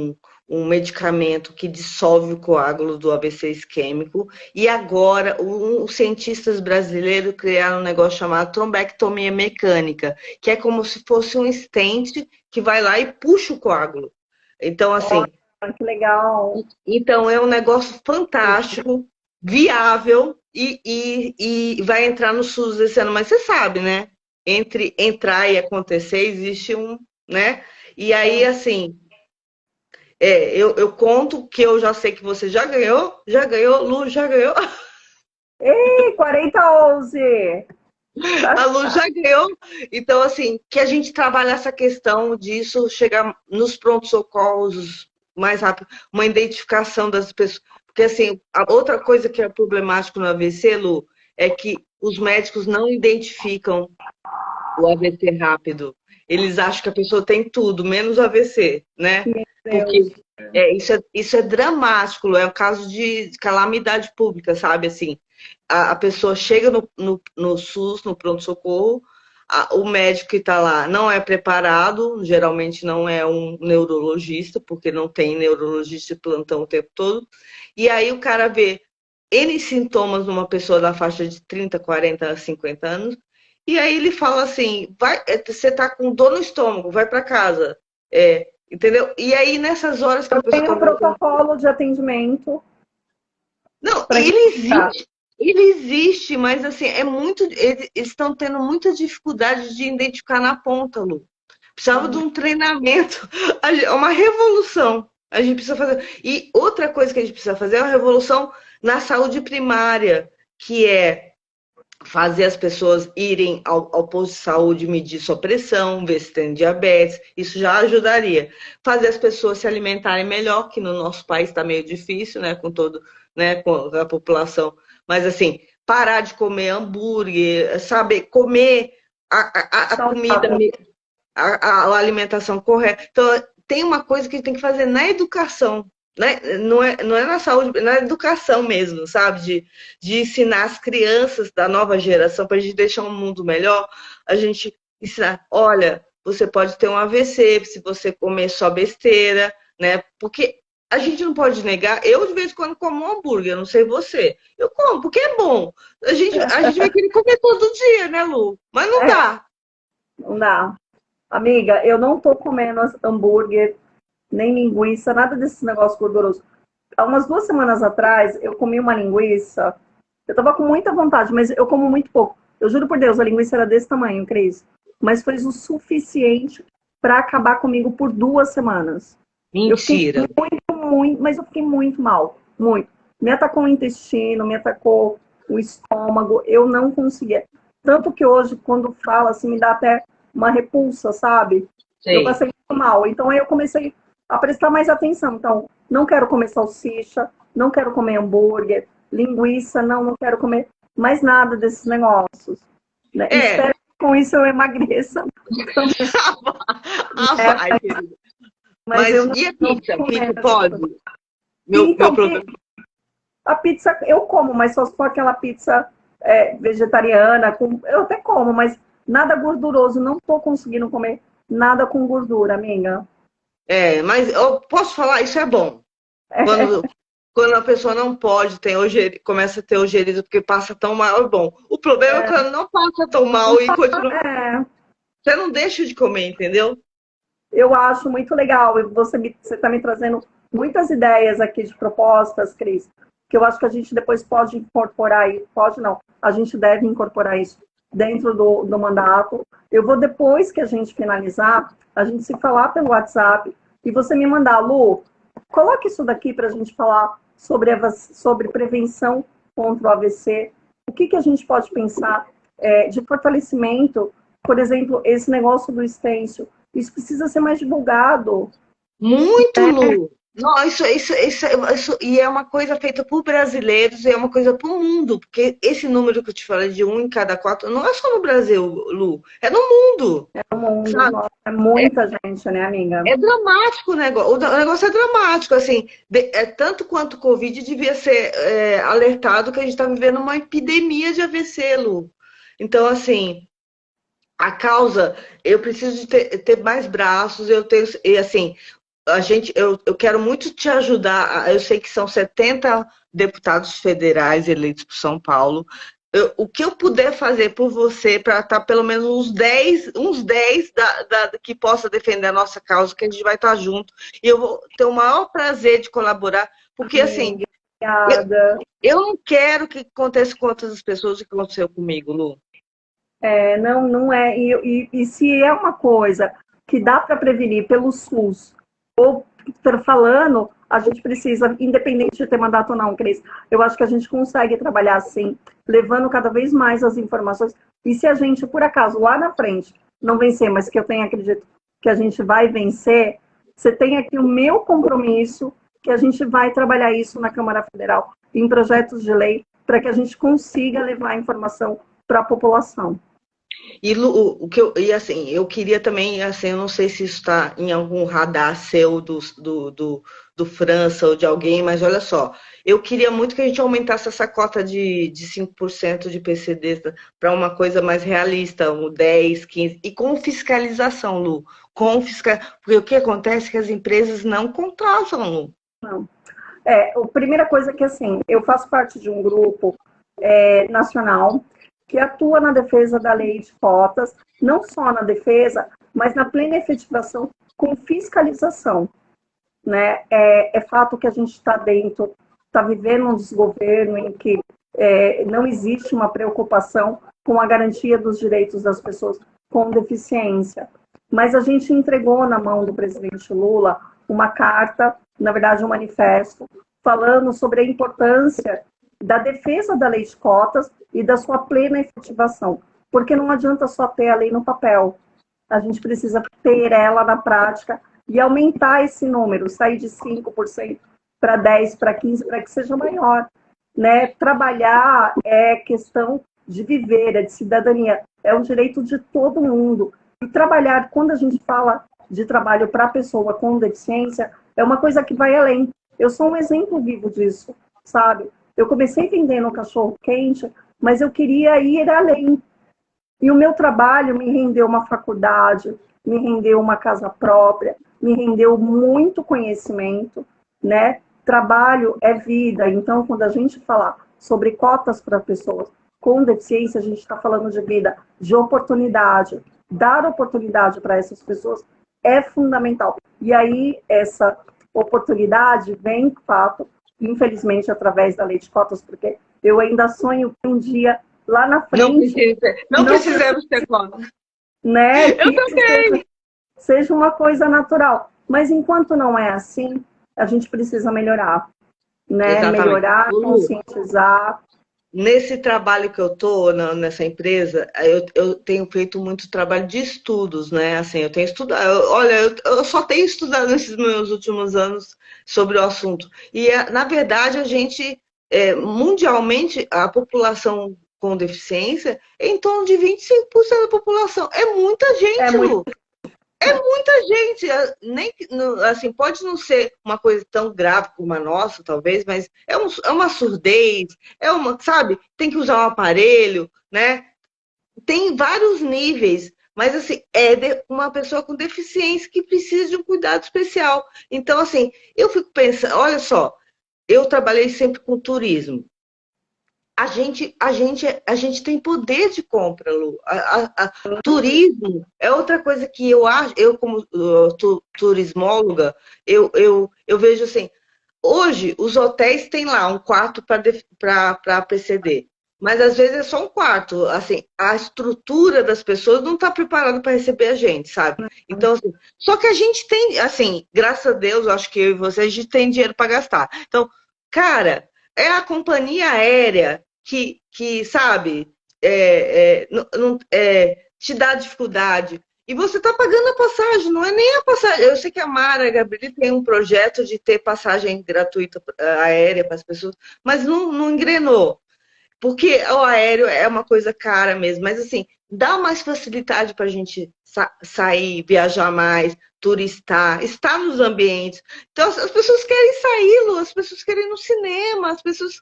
medicamento que dissolve o coágulo do AVC isquêmico. E agora, os cientistas brasileiros criaram um negócio chamado trombectomia mecânica, que é como se fosse um stent que vai lá e puxa o coágulo. Então, assim. Que legal. Então, é um negócio fantástico, viável e vai entrar no SUS esse ano. Mas você sabe, né? Entre entrar e acontecer, existe né? E aí, assim, eu conto que eu já sei que você já ganhou, Lu já ganhou. Ei, 4011! A Lu já ganhou. Então, assim, que a gente trabalhe essa questão disso, chegar nos prontos-socorros mais rápido, uma identificação das pessoas. Porque, assim, a outra coisa que é problemático no AVC, Lu, é que os médicos não identificam o AVC rápido. Eles acham que a pessoa tem tudo, menos o AVC, né? Porque isso é dramático, é um caso de calamidade pública, sabe? Assim, a pessoa chega no SUS, no pronto-socorro, o médico que está lá não é preparado, geralmente não é um neurologista, porque não tem neurologista de plantão o tempo todo, e aí o cara vê N sintomas numa pessoa da faixa de 30, 40, 50 anos, e aí ele fala assim, você está com dor no estômago, vai para casa. Entendeu? E aí, nessas horas que a pessoa. Tem um protocolo de atendimento. Não, ele existe, mas assim, eles estão tendo muita dificuldade de identificar na ponta, Lu. Precisava de um treinamento, é uma revolução. A gente precisa fazer. E outra coisa que a gente precisa fazer é uma revolução na saúde primária, que é fazer as pessoas irem ao posto de saúde, medir sua pressão, ver se tem diabetes, isso já ajudaria. Fazer as pessoas se alimentarem melhor, que no nosso país está meio difícil, né, com a população. Mas assim, parar de comer hambúrguer, saber comer a comida, a alimentação correta. Então, tem uma coisa que tem que fazer na educação. Não é na saúde, na educação mesmo, sabe? De ensinar as crianças da nova geração para a gente deixar um mundo melhor, a gente ensinar, olha, você pode ter um AVC se você comer só besteira, né? Porque a gente não pode negar, eu de vez em quando como um hambúrguer, não sei você. Eu como, porque é bom. A gente vai querer comer todo dia, né, Lu? Mas não dá. Não dá. Amiga, eu não tô comendo hambúrguer, nem linguiça, nada desse negócio gorduroso. Há umas 2 semanas atrás, eu comi uma linguiça. Eu tava com muita vontade, mas eu como muito pouco. Eu juro por Deus, a linguiça era desse tamanho, Cris. Mas foi o suficiente para acabar comigo por 2 semanas. Mentira. Eu fiquei muito, mas eu fiquei muito mal. Muito. Me atacou o intestino, me atacou o estômago. Eu não conseguia. Tanto que hoje, quando fala, assim, me dá até uma repulsa, sabe? Sei. Eu passei muito mal. Então, aí eu comecei a prestar mais atenção. Então, não quero comer salsicha, não quero comer hambúrguer, linguiça, não quero comer mais nada desses negócios. Né? Espero que com isso eu emagreça. Vai, querida. Mas e a pizza? Pizza pode? Meu problema. A pizza eu como, mas só se for aquela pizza vegetariana. Eu até como, mas nada gorduroso. Não estou conseguindo comer nada com gordura, amiga. Mas eu posso falar, isso é bom. Quando a pessoa não pode, começa a ter ojeriza porque passa tão mal, é bom. O problema é quando não passa tão mal e continua. Você não deixa de comer, entendeu? Eu acho muito legal. Você está me trazendo muitas ideias aqui de propostas, Cris, que eu acho que a gente depois pode incorporar, pode não, a gente deve incorporar isso dentro do mandato. Eu vou, depois que a gente finalizar, a gente se falar pelo WhatsApp e você me mandar, Lu, coloque isso daqui para a gente falar sobre prevenção contra o AVC. O que a gente pode pensar de fortalecimento? Por exemplo, esse negócio do estêncil. Isso precisa ser mais divulgado. Muito, Lu. Não, e é uma coisa feita por brasileiros, e é uma coisa para o mundo, porque esse número que eu te falei de 1 em cada 4 não é só no Brasil, Lu, é no mundo. É o mundo, Sabe? nossa, é muita gente, né, amiga? É dramático o negócio. O negócio é dramático, assim, tanto quanto o Covid devia ser alertado que a gente está vivendo uma epidemia de AVC, Lu. Então, assim, a causa, eu preciso de ter mais braços, eu tenho, e assim, eu quero muito te ajudar. Eu sei que são 70 deputados federais eleitos por São Paulo. O que eu puder fazer por você para estar pelo menos uns 10 que possa defender a nossa causa, que a gente vai estar junto. E eu vou ter o maior prazer de colaborar, porque assim, Obrigada. eu não quero que aconteça com outras pessoas o que aconteceu comigo, Lu. Não é. E se é uma coisa que dá para prevenir pelo SUS, ou falando, a gente precisa, independente de ter mandato ou não, Cris, eu acho que a gente consegue trabalhar assim, levando cada vez mais as informações. E se a gente, por acaso, lá na frente, não vencer, mas que eu tenho acredito que a gente vai vencer, você tem aqui o meu compromisso, que a gente vai trabalhar isso na Câmara Federal, em projetos de lei, para que a gente consiga levar a informação para a população. E, Lu, assim, eu queria também, assim, eu não sei se isso está em algum radar seu do França ou de alguém, mas olha só, eu queria muito que a gente aumentasse essa cota de 5% de PCD para uma coisa mais realista, um 10, 15, e com fiscalização, Lu, porque o que acontece é que as empresas não contratam, Lu. Não. A primeira coisa é que, assim, eu faço parte de um grupo nacional que atua na defesa da lei de cotas, não só na defesa, mas na plena efetivação com fiscalização. Né? É fato que a gente está vivendo um desgoverno em que não existe uma preocupação com a garantia dos direitos das pessoas com deficiência. Mas a gente entregou na mão do presidente Lula uma carta, na verdade um manifesto, falando sobre a importância da defesa da lei de cotas e da sua plena efetivação. Porque não adianta só ter a lei no papel. A gente precisa ter ela na prática e aumentar esse número, sair de 5% para 10%, para 15%, para que seja maior. Né? Trabalhar é questão de viver, é de cidadania, é um direito de todo mundo. E trabalhar, quando a gente fala de trabalho para a pessoa com deficiência, é uma coisa que vai além. Eu sou um exemplo vivo disso, sabe? Eu comecei vendendo cachorro quente, mas eu queria ir além. E o meu trabalho me rendeu uma faculdade, me rendeu uma casa própria, me rendeu muito conhecimento, né? Trabalho é vida. Então, quando a gente falar sobre cotas para pessoas com deficiência, a gente está falando de vida, de oportunidade. Dar oportunidade para essas pessoas é fundamental. E aí, essa oportunidade vem, de fato, infelizmente, através da lei de cotas, porque eu ainda sonho que um dia, lá na frente... Não precisamos ter cotas. Né, que eu também! Seja uma coisa natural. Mas enquanto não é assim, a gente precisa melhorar. Né? Exatamente. Melhorar, conscientizar. Nesse trabalho que eu tô nessa empresa, eu tenho feito muito trabalho de estudos, né? Assim, eu tenho estudado, eu só tenho estudado nesses meus últimos anos sobre o assunto. E, na verdade, a gente, mundialmente, a população com deficiência é em torno de 25% da população. É muita gente, Lu. É muita gente, nem assim, pode não ser uma coisa tão grave como a nossa, talvez, mas é uma surdez, sabe? Tem que usar um aparelho, né? Tem vários níveis, mas assim, uma pessoa com deficiência que precisa de um cuidado especial. Então, assim, eu fico pensando, olha só, eu trabalhei sempre com turismo. A gente tem poder de compra, Lu. Turismo é outra coisa que eu acho, eu como turismóloga, eu vejo assim, hoje os hotéis têm lá um quarto para PCD. Mas às vezes é só um quarto. Assim, a estrutura das pessoas não está preparada para receber a gente, sabe? Então, assim, só que a gente tem, assim, graças a Deus, eu acho que eu e você, a gente tem dinheiro para gastar. Então, cara, é a companhia aérea que sabe, te dá dificuldade. E você está pagando a passagem, não é nem a passagem. Eu sei que a Mara, a Gabriela tem um projeto de ter passagem gratuita aérea para as pessoas, mas não engrenou. Porque o aéreo é uma coisa cara mesmo, mas assim, dá mais facilidade para a gente sair, viajar mais, turistar, estar nos ambientes. Então, as pessoas querem sair, Lu, as pessoas querem ir no cinema, as pessoas.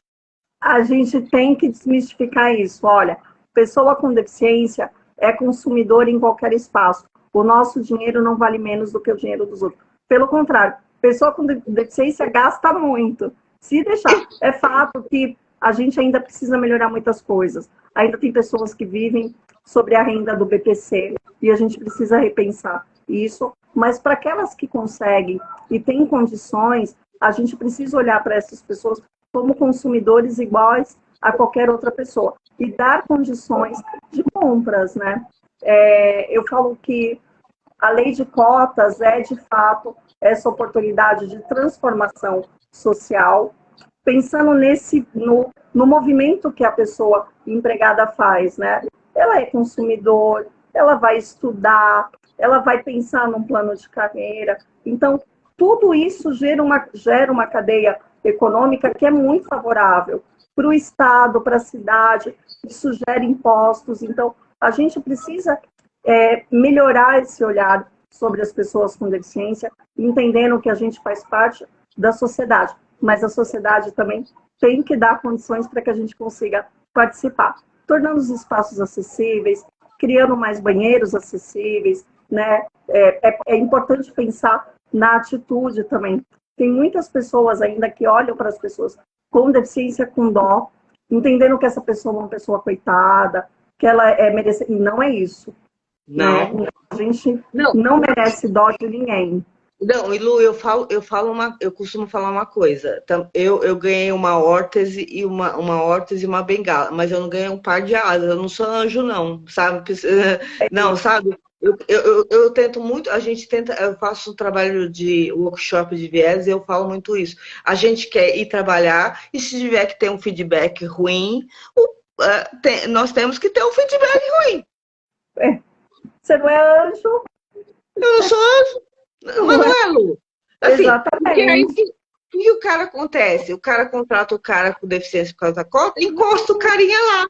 A gente tem que desmistificar isso. Olha, pessoa com deficiência é consumidor em qualquer espaço. O nosso dinheiro não vale menos do que o dinheiro dos outros. Pelo contrário, pessoa com deficiência gasta muito. Se deixar, é fato que a gente ainda precisa melhorar muitas coisas. Ainda tem pessoas que vivem sobre a renda do BPC e a gente precisa repensar isso. Mas para aquelas que conseguem e têm condições, a gente precisa olhar para essas pessoas como consumidores iguais a qualquer outra pessoa e dar condições de compras, né? Eu falo que a lei de cotas é, de fato, essa oportunidade de transformação social, pensando no movimento que a pessoa empregada faz, né? Ela é consumidor, ela vai estudar, ela vai pensar num plano de carreira. Então, tudo isso gera uma cadeia econômica que é muito favorável para o Estado, para a cidade, isso gera impostos. Então, a gente precisa melhorar esse olhar sobre as pessoas com deficiência, entendendo que a gente faz parte da sociedade, mas a sociedade também tem que dar condições para que a gente consiga participar, tornando os espaços acessíveis, criando mais banheiros acessíveis, né? É importante pensar na atitude também. Tem muitas pessoas ainda que olham para as pessoas com deficiência com dó, entendendo que essa pessoa é uma pessoa coitada, que ela é merecedora. E não é isso. Né? Não. A gente Não, não merece dó de ninguém. não, e Lu, eu costumo falar uma coisa. Eu ganhei uma órtese e uma órtese e uma bengala, mas eu não ganhei um par de asas. Eu não sou anjo, não, sabe? É Não, isso. sabe? Eu tento muito, a gente tenta, eu faço um trabalho de workshop de viés e eu falo muito isso. A gente quer ir trabalhar e se tiver que ter um feedback ruim, nós temos que ter um feedback ruim. Você não é anjo, Eu não sou anjo, mas não é? não é, Lu. Assim, porque aí Exatamente. o que o cara acontece? O cara contrata o cara com deficiência por causa da cota, encosta o carinha lá.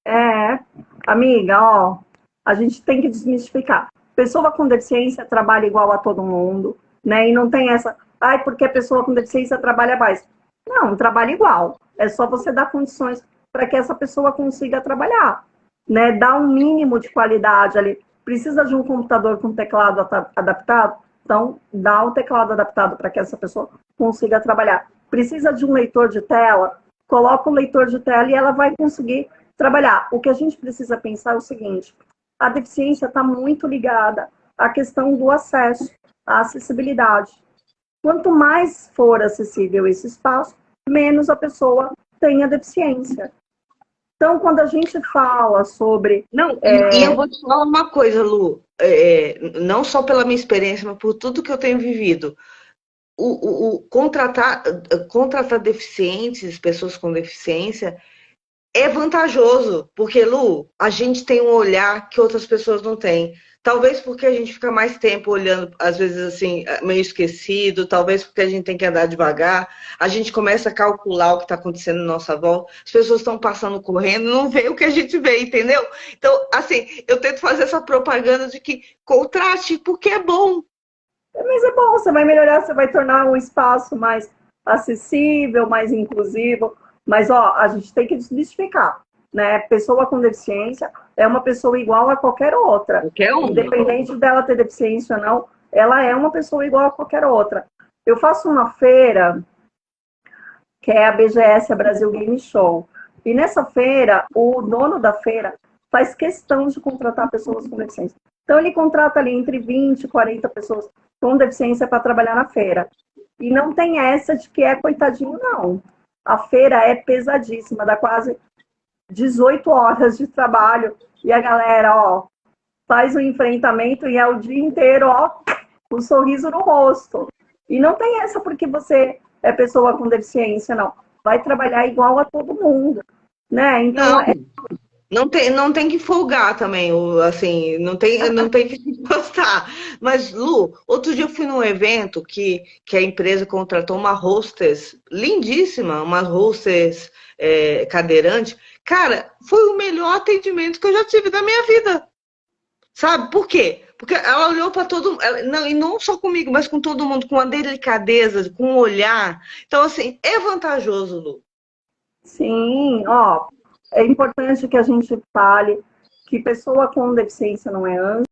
É, amiga, ó, a gente tem que desmistificar. Pessoa com deficiência trabalha igual a todo mundo, né? E não tem essa, ai, porque a pessoa com deficiência trabalha mais. Não, trabalha igual. É só você dar condições para que essa pessoa consiga trabalhar, né? Dar um mínimo de qualidade ali. Precisa de um computador com teclado adaptado? Então, dá o teclado adaptado para que essa pessoa consiga trabalhar. Precisa de um leitor de tela? Coloca o leitor de tela e ela vai conseguir trabalhar. O que a gente precisa pensar é o seguinte: a deficiência está muito ligada à questão do acesso, à acessibilidade. Quanto mais for acessível esse espaço, menos a pessoa tem a deficiência. Então, quando a gente fala sobre. Não, e eu vou te falar uma coisa, Lu, não só pela minha experiência, mas por tudo que eu tenho vivido. Contratar deficientes, pessoas com deficiência, é vantajoso, porque, Lu, a gente tem um olhar que outras pessoas não têm. Talvez porque a gente fica mais tempo olhando, às vezes assim, meio esquecido, talvez porque a gente tem que andar devagar, a gente começa a calcular o que está acontecendo na nossa volta, as pessoas estão passando correndo, não vê o que a gente vê, entendeu? Então, assim, eu tento fazer essa propaganda de que contraste porque é bom. Mas é bom, você vai melhorar, você vai tornar um espaço mais acessível, mais inclusivo. Mas, ó, a gente tem que desmistificar, né? Pessoa com deficiência é uma pessoa igual a qualquer outra. Qualquer uma. Independente dela ter deficiência ou não, ela é uma pessoa igual a qualquer outra. Eu faço uma feira, que é a BGS, a Brasil Game Show. E nessa feira, o dono da feira faz questão de contratar pessoas com deficiência. Então, ele contrata ali entre 20 e 40 pessoas com deficiência para trabalhar na feira. E não tem essa de que é coitadinho, não. A feira é pesadíssima, dá quase 18 horas de trabalho e a galera, ó, faz o enfrentamento e é o dia inteiro, ó, com um sorriso no rosto. E não tem essa porque você é pessoa com deficiência, não. Vai trabalhar igual a todo mundo, né? Então, Não, não tem que folgar também, assim, não tem que se postar. Mas, Lu, outro dia eu fui num evento que a empresa contratou uma hostess lindíssima, uma hostess cadeirante. Cara, foi o melhor atendimento que eu já tive da minha vida. Sabe por quê? Porque ela olhou para todo não, e não só comigo, mas com todo mundo, com uma delicadeza, com um olhar. Então, assim, é vantajoso, Lu. sim, ó, é importante que a gente fale que pessoa com deficiência não é ânsia,